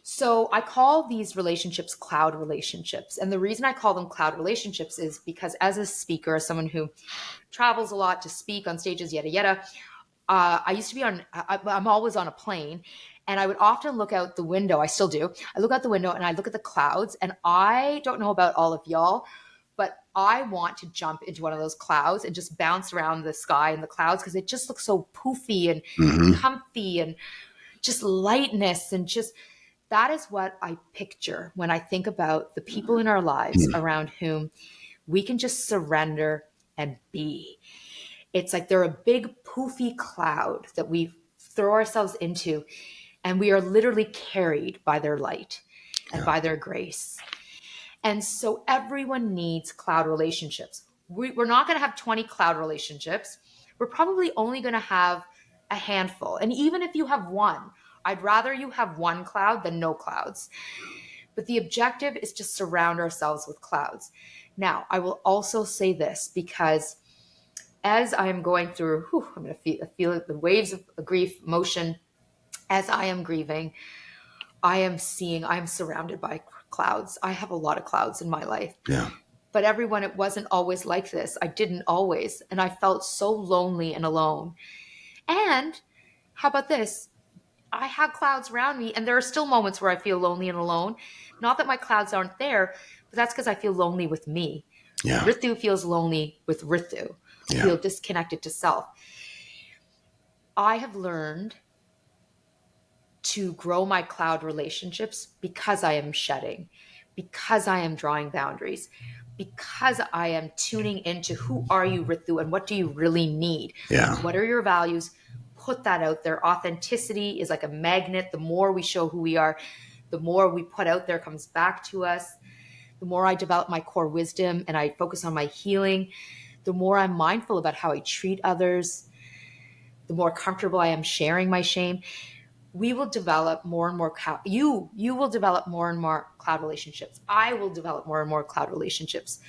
So I call these relationships cloud relationships, and the reason I call them cloud relationships is because, as a speaker, as someone who travels a lot to speak on stages, yada yada, I used to be I'm always on a plane, and I would often look out the window. I still do. I look out the window and I look at the clouds, and I don't know about all of y'all, but I want to jump into one of those clouds and just bounce around the sky and the clouds, because it just looks so poofy and Hmm. comfy and just lightness, and just, that is what I picture when I think about the people in our lives around whom we can just surrender and be. It's like they're a big poofy cloud that we throw ourselves into, and we are literally carried by their light and Yeah. by their grace. And so everyone needs cloud relationships. We're not going to have 20 cloud relationships. We're probably only going to have a handful. And even if you have one, I'd rather you have one cloud than no clouds. But the objective is to surround ourselves with clouds. Now, I will also say this, because as I am going through, I'm going to feel the waves of grief, emotion. As I am grieving, I'm surrounded by clouds. I have a lot of clouds in my life. Yeah. But everyone, it wasn't always like this. I didn't always. And I felt so lonely and alone. And how about this? I have clouds around me, and there are still moments where I feel lonely and alone. Not that my clouds aren't there, but that's because I feel lonely with me. Yeah. Ritu feels lonely with Ritu. I Yeah. feel disconnected to self. I have learned to grow my cloud relationships because I am shedding, because I am drawing boundaries, because I am tuning into, who are you, Ritu, and what do you really need? Yeah. What are your values? Put that out there. Authenticity is like a magnet. The more we show who we are, the more we put out there comes back to us. The more I develop my core wisdom and I focus on my healing, the more I'm mindful about how I treat others, the more comfortable I am sharing my shame. We will develop more and more you will develop more and more cloud relationships. I will develop more and more cloud relationships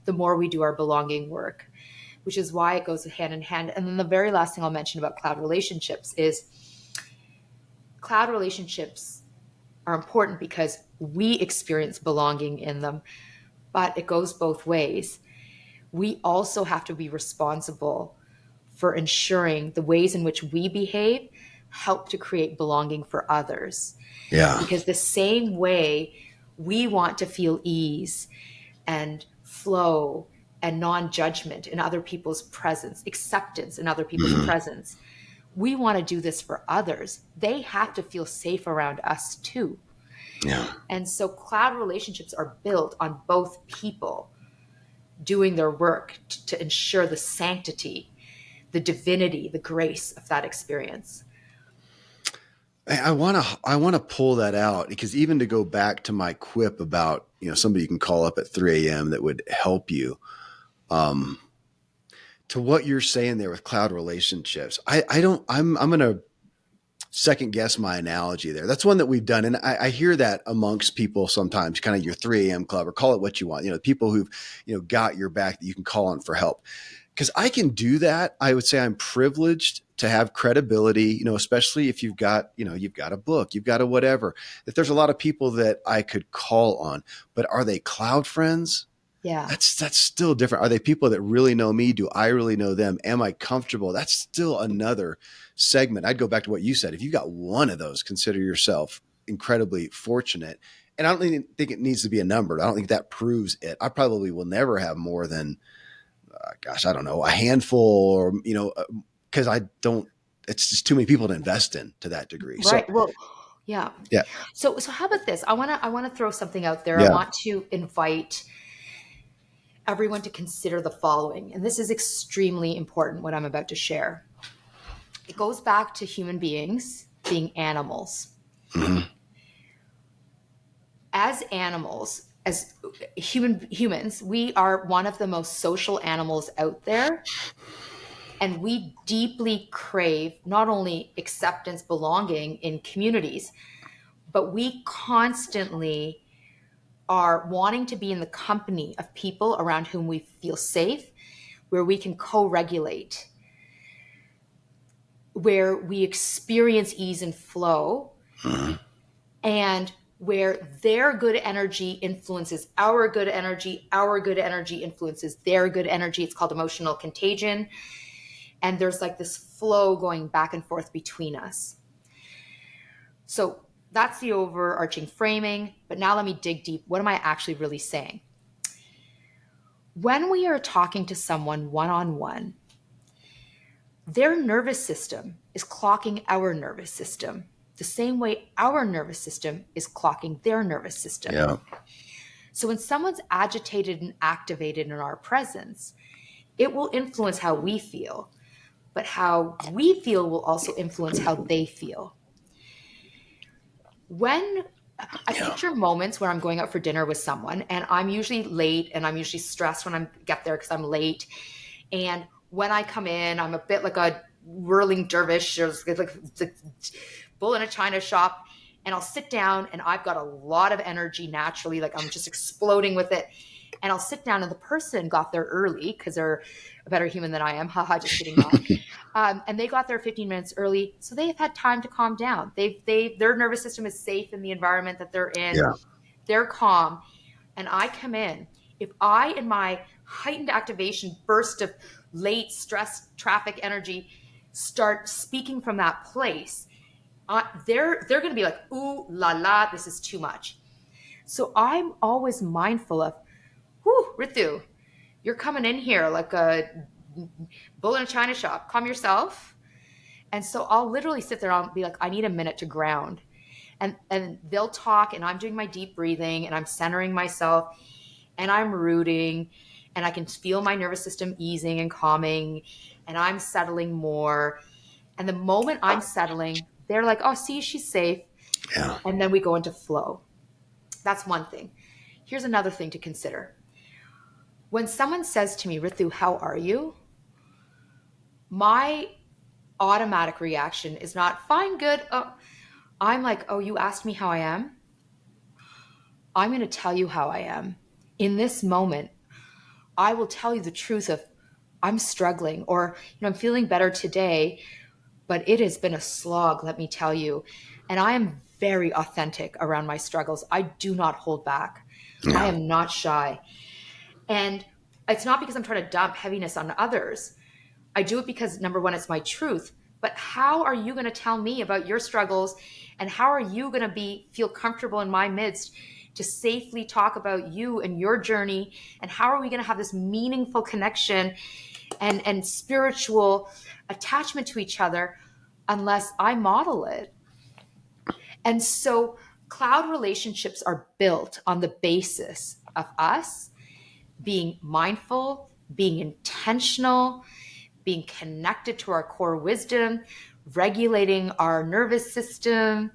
the more we do our belonging work, which is why it goes hand in hand. And then the very last thing I'll mention about cloud relationships is, cloud relationships are important because we experience belonging in them, but it goes both ways. We also have to be responsible for ensuring the ways in which we behave help to create belonging for others. Yeah. Because the same way we want to feel ease and flow and non-judgment in other people's presence, acceptance in other people's Hmm. presence, we want to do this for others. They have to feel safe around us too. Yeah. And so cloud relationships are built on both people doing their work to ensure the sanctity, the divinity, the grace of that experience. I want to pull that out, because even to go back to my quip about, somebody you can call up at 3 a.m. that would help you. Um, to what you're saying there with cloud relationships, I don't, I'm going to second guess my analogy there. That's one that we've done. And I hear that amongst people sometimes, kind of your 3 a.m. club, or call it what you want, people who've, got your back that you can call on for help. Because I can do that. I would say I'm privileged to have credibility, especially if you've got a book, you've got a whatever, that there's a lot of people that I could call on. But are they cloud friends? Yeah. That's still different. Are they people that really know me? Do I really know them? Am I comfortable? That's still another segment. I'd go back to what you said. If you got one of those, consider yourself incredibly fortunate. And I don't even think it needs to be a number. I don't think that proves it. I probably will never have more than, I don't know, a handful, or, because I don't, it's just too many people to invest in to that degree. So Right. Well, yeah. yeah, So how about this? I want to throw something out there. I yeah. want to invite everyone to consider the following. And this is extremely important, what I'm about to share. It goes back to human beings being animals. Mm-hmm. As animals, as humans, we are one of the most social animals out there. And we deeply crave not only acceptance, belonging in communities, but we constantly are wanting to be in the company of people around whom we feel safe, where we can co-regulate, where we experience ease and flow, Mm-hmm. and where their good energy influences our good energy, our good energy influences their good energy. It's called emotional contagion. And there's like this flow going back and forth between us. So that's the overarching framing. But now let me dig deep. What am I actually really saying? When we are talking to someone one on one, their nervous system is clocking our nervous system the same way our nervous system is clocking their nervous system. Yeah. So when someone's agitated and activated in our presence, it will influence how we feel, but how we feel will also influence how they feel. When I Yeah. picture moments where I'm going out for dinner with someone and I'm usually late and I'm usually stressed when I get there because I'm late. And when I come in, I'm a bit like a whirling dervish, or like the bull in a china shop. And I'll sit down and I've got a lot of energy naturally, like I'm just exploding with it. And I'll sit down and the person got there early because they're a better human than I am. Haha, just kidding, not. And they got there 15 minutes early, so they've had time to calm down. Their nervous system is safe in the environment that they're in. Yeah. They're calm, and I come in. If I, in my heightened activation burst of late stress, traffic energy, start speaking from that place, they're going to be like, ooh la la, this is too much. So I'm always mindful of, whew, Ritu, you're coming in here like a bull in a china shop. Calm yourself. And so I'll literally sit there and be like, I need a minute to ground. And they'll talk and I'm doing my deep breathing and I'm centering myself and I'm rooting and I can feel my nervous system easing and calming and I'm settling more. And the moment I'm settling, they're like, oh, see, she's safe. Yeah. And then we go into flow. That's one thing. Here's another thing to consider. When someone says to me, Ritu, how are you? My automatic reaction is not fine, good. Oh. I'm like, oh, you asked me how I am? I'm going to tell you how I am. In this moment, I will tell you the truth of I'm struggling or I'm feeling better today, but it has been a slog, let me tell you. And I am very authentic around my struggles. I do not hold back. I Yeah. am not shy. And it's not because I'm trying to dump heaviness on others. I do it because number one, it's my truth. But how are you going to tell me about your struggles? And how are you going to feel comfortable in my midst to safely talk about you and your journey? And how are we going to have this meaningful connection and spiritual attachment to each other unless I model it? And so cloud relationships are built on the basis of us being mindful, being intentional, being connected to our core wisdom, regulating our nervous system,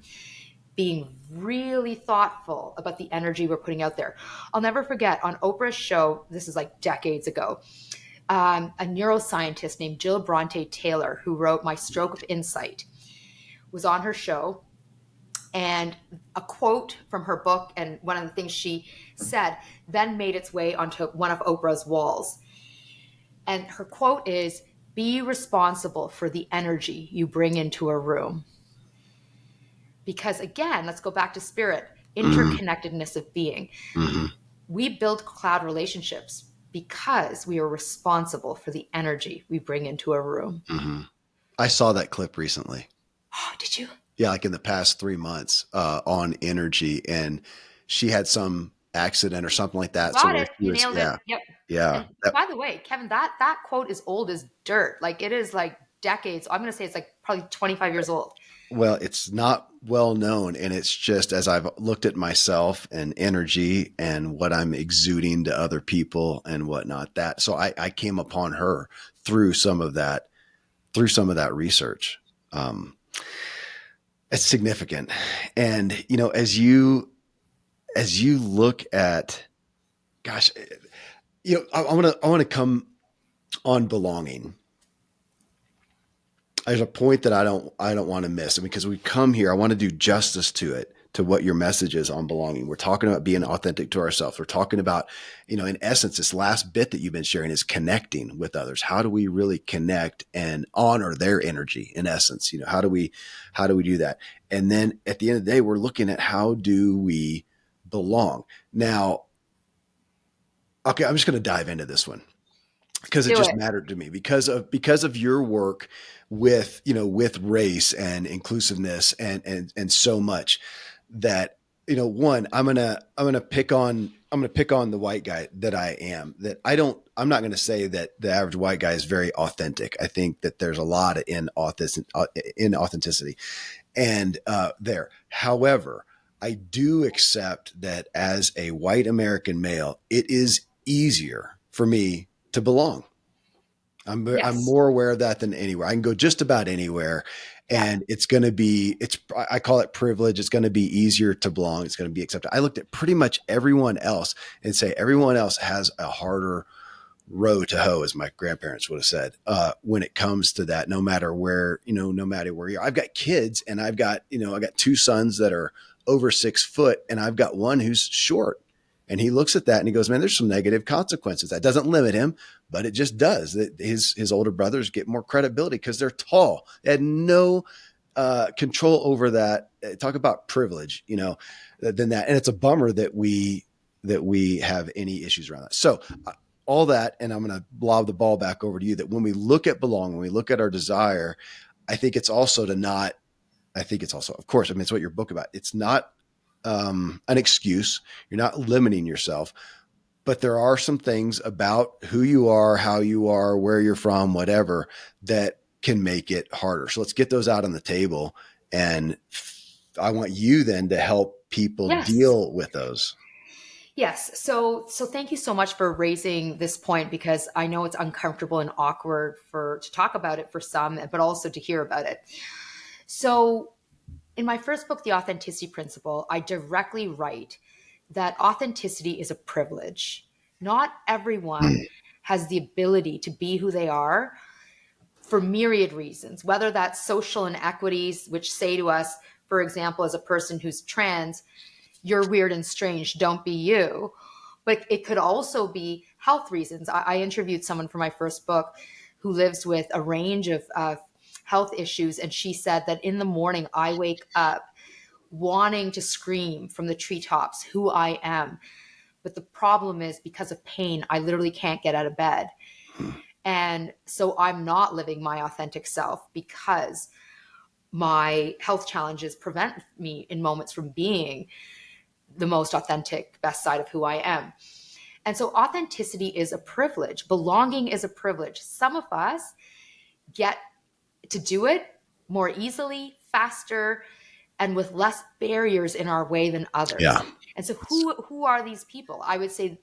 being really thoughtful about the energy we're putting out there. I'll never forget on Oprah's show, this is like decades ago, a neuroscientist named Jill Bronte Taylor, who wrote My Stroke of Insight, was on her show. And a quote from her book and one of the things she said then made its way onto one of Oprah's walls. And her quote is, "Be responsible for the energy you bring into a room." Because again, let's go back to spirit, Mm-hmm. interconnectedness of being. Mm-hmm. We build cloud relationships because we are responsible for the energy we bring into a room. Mm-hmm. I saw that clip recently. Oh, did you? Yeah, like in the past 3 months, on energy, and she had some accident or something like that. So Got where it. she You was, nailed it. yeah, Yep. yeah, And that, by the way, Kevin, that quote is old as dirt. Like it is like decades. I'm going to say it's like probably 25 years old. well, it's not well known, and it's just as I've looked at myself and energy and what I'm exuding to other people and whatnot. That so I came upon her through some of that research. Um, it's significant, and as you look at, gosh, I want to come on belonging. There's a point that I don't want to miss, and because we come here, I want to do justice to it, to what your message is on belonging. We're talking about being authentic to ourselves. We're talking about, in essence, this last bit that you've been sharing is connecting with others. How do we really connect and honor their energy? In essence, how do we do that? And then at the end of the day, we're looking at how do we belong. Now, okay, I'm just going to dive into this one because it Do just it. mattered to me because of your work with with race and inclusiveness and so much that one, I'm gonna pick on the white guy that I am, that I'm not going to say that the average white guy is very authentic. I think that there's a lot of inauthenticity and there. However, I do accept that as a white American male, it is easier for me to belong. I'm Yes. more aware of that than anywhere. I can go just about anywhere, Yeah. and I call it privilege. It's going to be easier to belong. It's going to be accepted. I looked at pretty much everyone else and say everyone else has a harder row to hoe, as my grandparents would have said, when it comes to that. No matter where you are. I've got kids, and I got two sons that are over 6 foot, and I've got one who's short. And he looks at that and he goes, "Man, there's some negative consequences." That doesn't limit him, but it just does. That his older brothers get more credibility because they're tall. They had no control over that. Talk about privilege, than that. And it's a bummer that we have any issues around that. So all that, and I'm going to lob the ball back over to you. That when we look at belong, when we look at our desire, I think it's also to not. I think it's also, of course, I mean, it's what your book about. It's not an excuse. You're not limiting yourself, but there are some things about who you are, how you are, where you're from, whatever, that can make it harder. So let's get those out on the table. And I want you then to help people Yes. deal with those. Yes. So thank you so much for raising this point because I know it's uncomfortable and awkward to talk about it for some, but also to hear about it. So in my first book, The Authenticity Principle, I directly write that authenticity is a privilege. Not everyone has the ability to be who they are for myriad reasons, whether that's social inequities, which say to us, for example, as a person who's trans, you're weird and strange, don't be you. But it could also be health reasons. I interviewed someone for my first book who lives with a range of health issues. And she said that in the morning, I wake up wanting to scream from the treetops who I am. But the problem is because of pain, I literally can't get out of bed. And so I'm not living my authentic self because my health challenges prevent me in moments from being the most authentic, best side of who I am. And so authenticity is a privilege. Belonging is a privilege. Some of us get to do it more easily, faster, and with less barriers in our way than Yeah. others. And so who are these people? I would say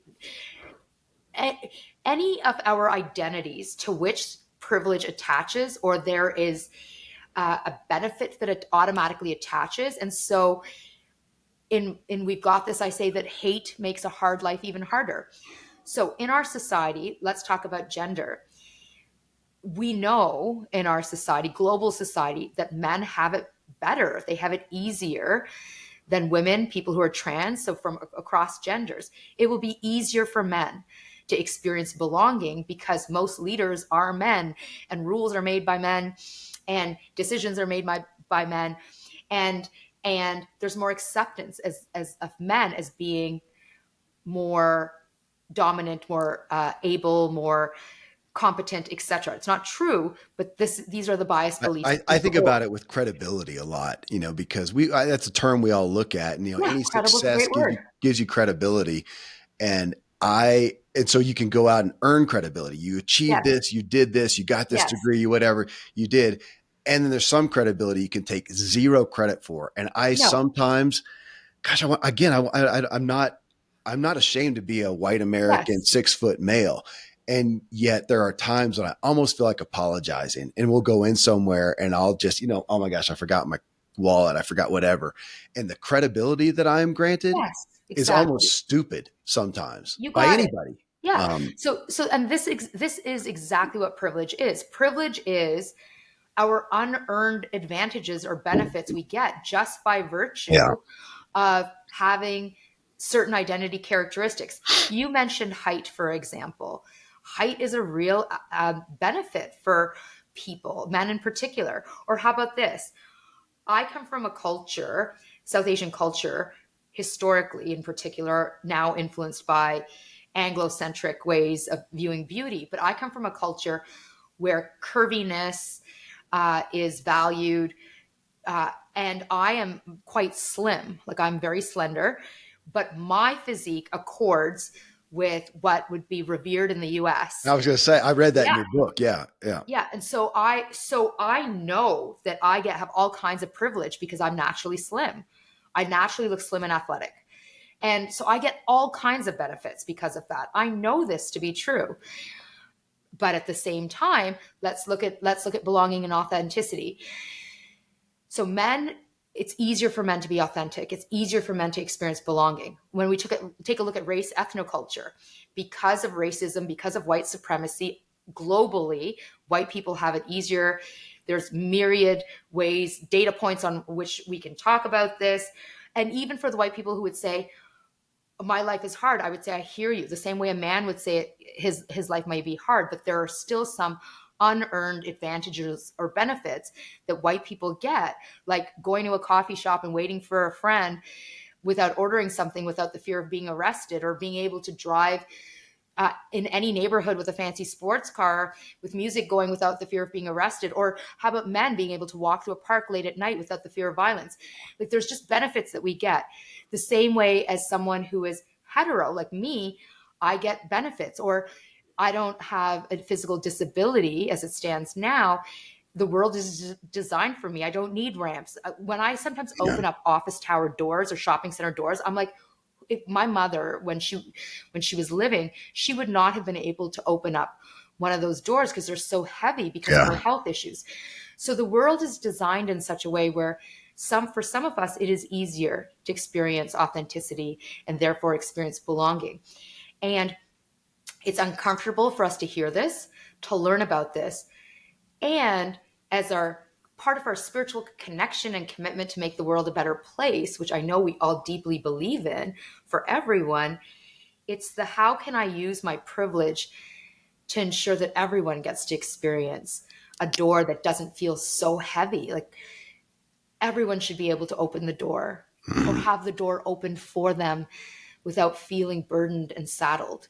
any of our identities to which privilege attaches or there is a benefit that it automatically attaches. And so in we've got this, I say that hate makes a hard life even harder. So in our society, let's talk about gender. We know in our society, global society, that men have it better. They have it easier than women, people who are trans, so from across genders. It will be easier for men to experience belonging because most leaders are men and rules are made by men and decisions are made by men. And there's more acceptance as of men as being more dominant, more able, more competent, etc. It's not true, but these are the biased beliefs that I people think hold. about it with credibility a lot, because that's a term we all look at, and Yeah, any credible is a success great word. gives you credibility, and so you can go out and earn credibility. You achieved Yes, this, you did this, you got this yes, degree, whatever you did, and then there's some credibility you can take zero credit for. And I no, sometimes, gosh, I'm not ashamed to be a white American yes, 6 foot male. And yet there are times when I almost feel like apologizing, and we'll go in somewhere and I'll just, oh my gosh, I forgot my wallet. I forgot whatever. And the credibility that I am granted yes, is exactly. almost stupid sometimes You by got it. anybody. Yeah. Um, And this is exactly what privilege is. Privilege is our unearned advantages or benefits we get just by yeah. virtue of having certain identity characteristics. You mentioned height, for example. Height is a real benefit for people, men in particular. Or how about this? I come from a culture, South Asian culture, historically in particular, now influenced by Anglo-centric ways of viewing beauty. But I come from a culture where curviness is valued, and I am quite slim. Like I'm very slender, but my physique accords with what would be revered in the I U.S. was going to say, I read that in Yeah, your book. Yeah. Yeah. yeah, and so I know that I get have all kinds of privilege because I'm naturally slim. I naturally look slim and athletic. And so I get all kinds of benefits because of that. I know this to be true. But at the same time, let's look at belonging and authenticity. So men, it's easier for men to be authentic. It's easier for men to experience belonging. When we take a look at race ethnoculture, because of racism, because of white supremacy, globally, white people have it easier. There's myriad ways, data points on which we can talk about this. And even for the white people who would say, my life is hard, I would say I hear you. The same way a man would say his life may be hard, but there are still some unearned advantages or benefits that white people get, like going to a coffee shop and waiting for a friend without ordering something, without the fear of being arrested, or being able to drive in any neighborhood with a fancy sports car with music going without the fear of being arrested. Or how about men being able to walk through a park late at night without the fear of violence? Like there's just benefits that we get the same way as someone who is hetero like me. I get benefits. Or I don't have a physical disability as it stands now. The world is designed for me. I don't need ramps. When I sometimes Yeah. open up office tower doors or shopping center doors, I'm like, if my mother, when she was living, she would not have been able to open up one of those doors because they're so heavy because of her Yeah. health issues. So the world is designed in such a way where for some of us it is easier to experience authenticity and therefore experience belonging. And it's uncomfortable for us to hear this, to learn about this, and as our part of our spiritual connection and commitment to make the world a better place, which I know we all deeply believe in for everyone, it's the how can I use my privilege to ensure that everyone gets to experience a door that doesn't feel so heavy. Like everyone should be able to open the door or Mhm. have the door opened for them without feeling burdened and saddled.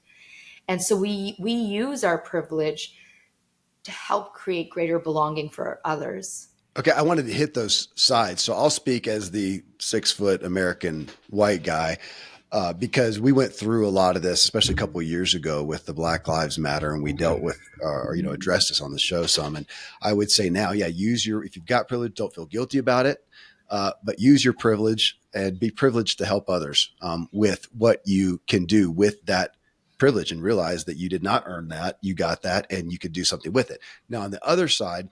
And so we use our privilege to help create greater belonging for others. Okay, I wanted to hit those sides. So I'll speak as the 6 foot American white guy, because we went through a lot of this, especially a couple of years ago with the Black Lives Matter, and we dealt with, or addressed this on the show some. And I would say now, yeah, if you've got privilege, don't feel guilty about it, but use your privilege and be privileged to help others with what you can do with that privilege, and realize that you did not earn that, you got that, and you could do something with it. Now, on the other side,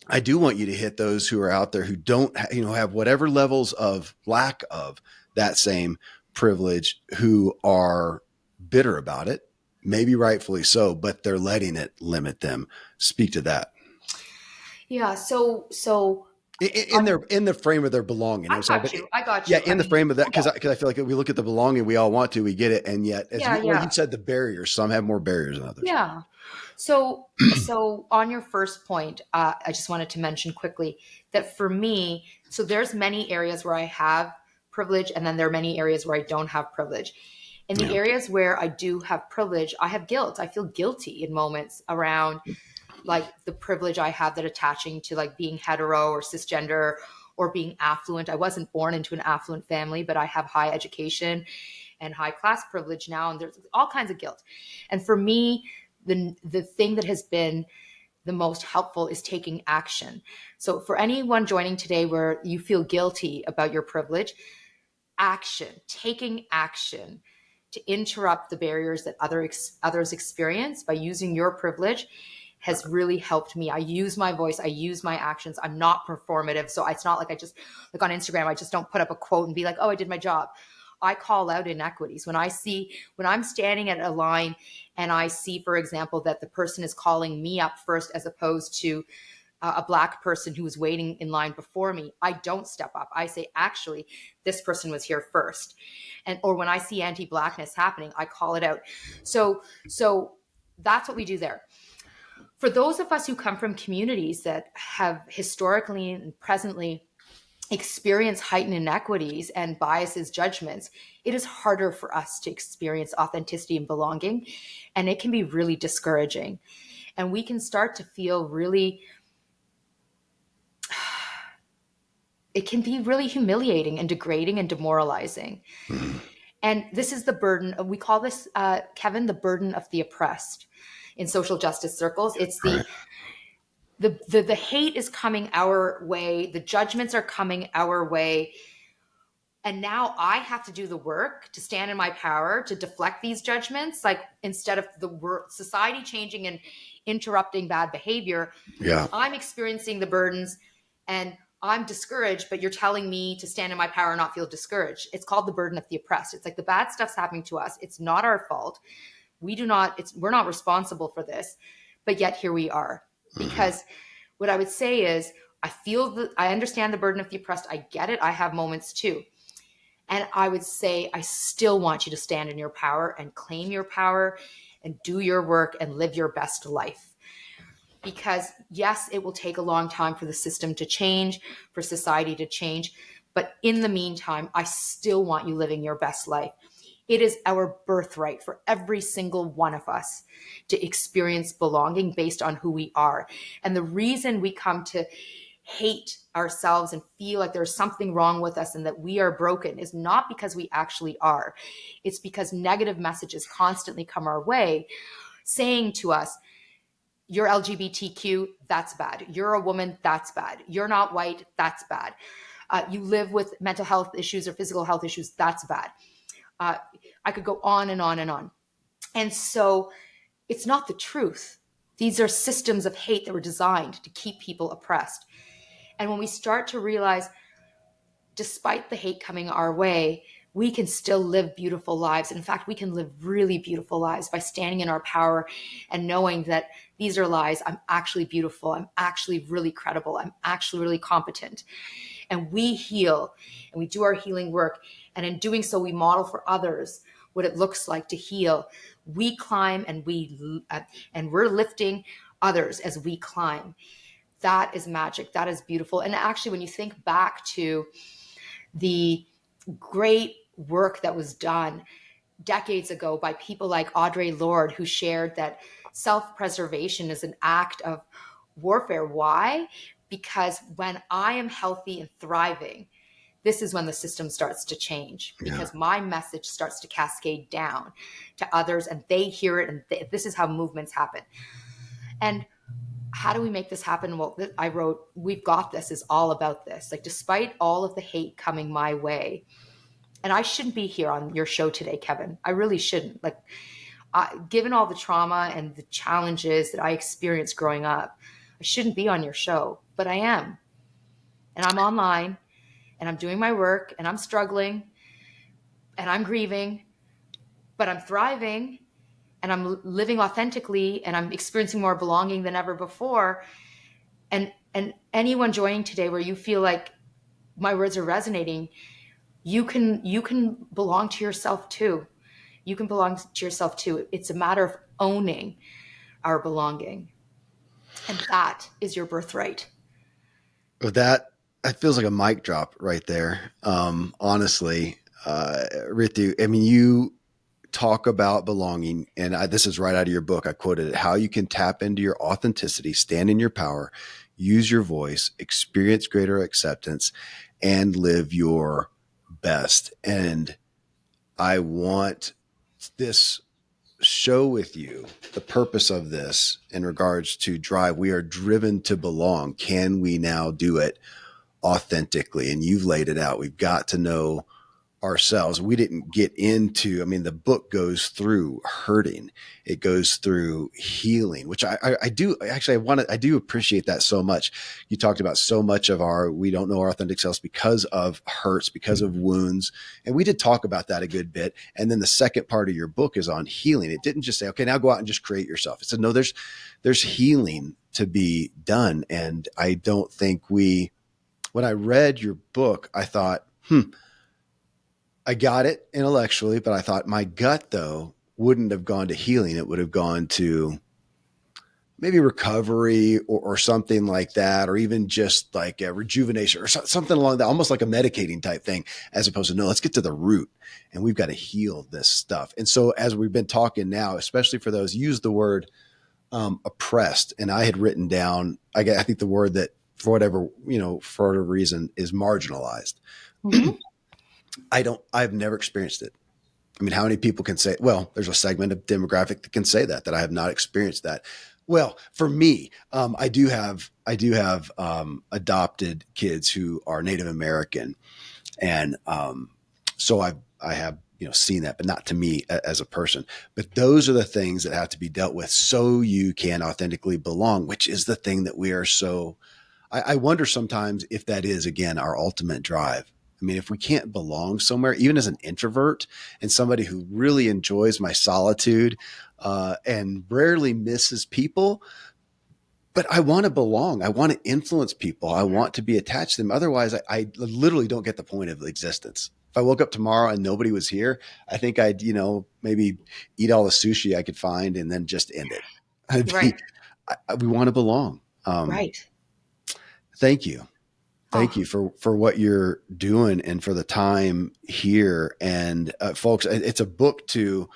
I do want you to hit those who are out there who don't, have whatever levels of lack of that same privilege, who are bitter about it, maybe rightfully so, but they're letting it limit them. Speak to that Yeah. So on, in the frame of their belonging. I I'm sorry, got but you. I got yeah, you. I in the mean, frame of that, yeah, because I feel like we look at the belonging, we all want to, we get it, and yet, as yeah, you yeah, said, the barriers. Some have more barriers than others. yeah. So on your first point, I just wanted to mention quickly that for me, so there's many areas where I have privilege, and then there are many areas where I don't have privilege. In the Yeah, areas where I do have privilege, I have guilt. I feel guilty in moments around like the privilege I have that attaching to like being hetero or cisgender or being affluent. I wasn't born into an affluent family, but I have high education and high class privilege now, and there's all kinds of guilt. And for me, the thing that has been the most helpful is taking action. So for anyone joining today where you feel guilty about your privilege, action, taking action to interrupt the barriers that others experience by using your privilege has really helped me. I use my voice, I use my actions. I'm not performative. So it's not like I just, like on Instagram, I just don't put up a quote and be like, oh, I did my job. I call out inequities. When I'm standing at a line and I see, for example, that the person is calling me up first as opposed to a black person who was waiting in line before me, I don't step up. I say, actually, this person was here first. And or when I see anti-blackness happening, I call it out. So that's what we do there. For those of us who come from communities that have historically and presently experienced heightened inequities and biases, judgments, it is harder for us to experience authenticity and belonging. And it can be really discouraging. And we can start to feel really, it can be really humiliating and degrading and demoralizing. mm-hmm. And this is the burden of, we call this, Kevin, the burden of the oppressed in social justice circles. It's Right. the hate is coming our way, the judgments are coming our way, and now I have to do the work to stand in my power to deflect these judgments. Like instead of the world, society changing and interrupting bad behavior, Yeah. I'm experiencing the burdens and I'm discouraged, but you're telling me to stand in my power and not feel discouraged. It's called the burden of the oppressed. It's like the bad stuff's happening to us. It's not our fault. We're not responsible for this, but yet here we are. Mm-hmm. Because what I would say is, I understand the burden of the oppressed. I get it. I have moments too. And I would say, I still want you to stand in your power and claim your power and do your work and live your best life. Because yes, it will take a long time for the system to change, for society to change. But in the meantime, I still want you living your best life. It is our birthright for every single one of us to experience belonging based on who we are. And the reason we come to hate ourselves and feel like there's something wrong with us and that we are broken is not because we actually are. It's because negative messages constantly come our way saying to us, you're LGBTQ, that's bad. You're a woman, that's bad. You're not white, that's bad. You live with mental health issues or physical health issues, that's bad. Uh, I could go on and on and on. And so it's not the truth. These are systems of hate that were designed to keep people oppressed. And when we start to realize, despite the hate coming our way, we can still live beautiful lives. In fact, we can live really beautiful lives by standing in our power and knowing that these are lies. I'm actually beautiful. I'm actually really credible. I'm actually really competent. And we heal and we do our healing work. And in doing so, we model for others what it looks like to heal. We climb and we're lifting others as we climb. That is magic. That is beautiful. And actually, when you think back to the great work that was done decades ago by people like Audre Lorde, who shared that self-preservation is an act of warfare. Why? Because when I am healthy and thriving, this is when the system starts to change, Yeah. because my message starts to cascade down to others and they hear it. And this is how movements happen. And how do we make this happen? Well, I wrote, We've Got This is all about this. Like, despite all of the hate coming my way, and I shouldn't be here on your show today, Kevin. I really shouldn't. Given all the trauma and the challenges that I experienced growing up, I shouldn't be on your show, but I am. And I'm online and I'm doing my work and I'm struggling and I'm grieving, but I'm thriving and I'm living authentically and I'm experiencing more belonging than ever before. And anyone joining today where you feel like my words are resonating, you can belong to yourself too. You can belong to yourself too. It's a matter of owning our belonging. And that is your birthright. With that feels like a mic drop right there. Honestly, Ritu, I mean, you talk about belonging, and this is right out of your book. I quoted it: how you can tap into your authenticity, stand in your power, use your voice, experience greater acceptance, and live your best. And I want this show with you the purpose of this in regards to drive. We are driven to belong. Can we now do it authentically? And you've laid it out. We've got to know ourselves. We didn't get into, I mean, the book goes through hurting. It goes through healing, which I do actually, I do appreciate that so much. You talked about so much of we don't know our authentic selves because of hurts, because of wounds. And we did talk about that a good bit. And then the second part of your book is on healing. It didn't just say, okay, now go out and just create yourself. It said, no, there's healing to be done. And I don't think when I read your book, I thought, I got it intellectually, but I thought my gut, though, wouldn't have gone to healing. It would have gone to maybe recovery or something like that, or even just like a rejuvenation or something along that, almost like a medicating type thing, as opposed to, no, let's get to the root and we've got to heal this stuff. And so, as we've been talking now, especially for those, use the word oppressed. And I had written down, I think the word that for whatever reason is marginalized. Mm-hmm. I've never experienced it. I mean, how many people can say, well, there's a segment of demographic that can say that I have not experienced that. Well, for me, I do have adopted kids who are Native American. And so I have, seen that, but not to me as a person. But those are the things that have to be dealt with so you can authentically belong, which is the thing that we are so, I wonder sometimes if that is, again, our ultimate drive. I mean, if we can't belong somewhere, even as an introvert and somebody who really enjoys my solitude and rarely misses people, but I want to belong. I want to influence people. I want to be attached to them. Otherwise, I literally don't get the point of existence. If I woke up tomorrow and nobody was here, I think I'd, maybe eat all the sushi I could find and then just end it. Right. We want to belong. Right. Thank you. Oh, Thank you for what you're doing and for the time here. And folks, it's a book to,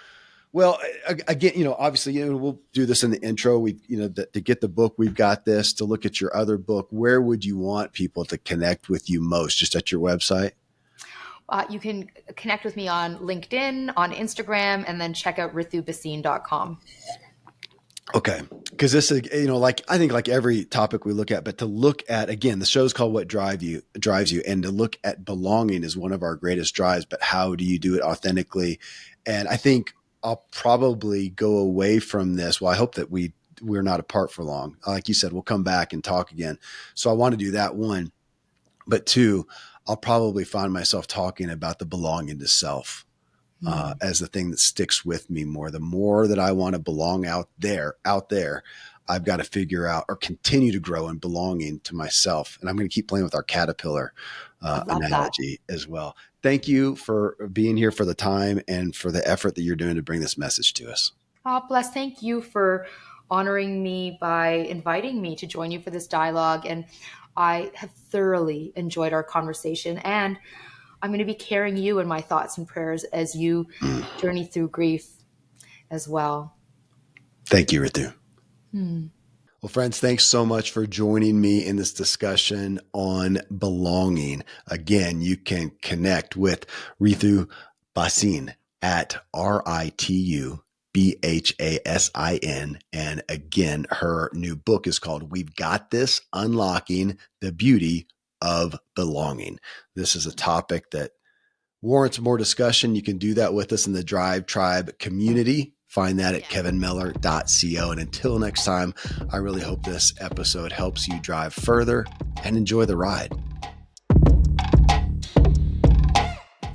well, again, obviously, we'll do this in the intro. To get the book, we've got this. To look at your other book, where would you want people to connect with you most? Just at your website? you can connect with me on LinkedIn, on Instagram, and then check out ritubhasin.com. Okay. Because this is, like, I think like every topic we look at, but to look at, again, the show's called What Drives You. And to look at belonging is one of our greatest drives, but how do you do it authentically? And I think I'll probably go away from this. Well, I hope that we're not apart for long. Like you said, we'll come back and talk again. So I want to do that, one, but two, I'll probably find myself talking about the belonging to self Hmm. as the thing that sticks with me more. The more that I want to belong out there, I've got to figure out or continue to grow in belonging to myself. And I'm going to keep playing with our caterpillar I love that. analogy as well. Thank you for being here, for the time, and for the effort that you're doing to bring this message to us. Oh, bless. Thank you for honoring me by inviting me to join you for this dialogue. And I have thoroughly enjoyed our conversation. And I'm going to be carrying you in my thoughts and prayers as you journey through grief as well. Thank you, Ritu. Hmm. Well, friends, thanks so much for joining me in this discussion on belonging. Again, you can connect with Ritu Bhasin at RITU BHASIN. And her new book is called We've Got This: Unlocking the Beauty of Belonging. This is a topic that warrants more discussion. You can do that with us in the Drive Tribe community find that at kevinmiller.co. And until next time, I really hope this episode helps you drive further and enjoy the ride.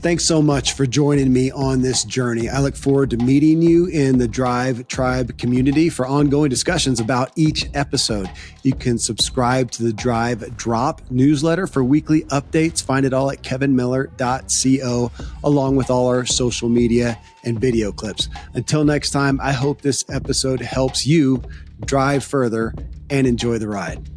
Thanks so much for joining me on this journey. I look forward to meeting you in the Drive Tribe community for ongoing discussions about each episode. You can subscribe to the Drive Drop newsletter for weekly updates. Find it all at kevinmiller.co, along with all our social media and video clips. Until next time, I hope this episode helps you drive further and enjoy the ride.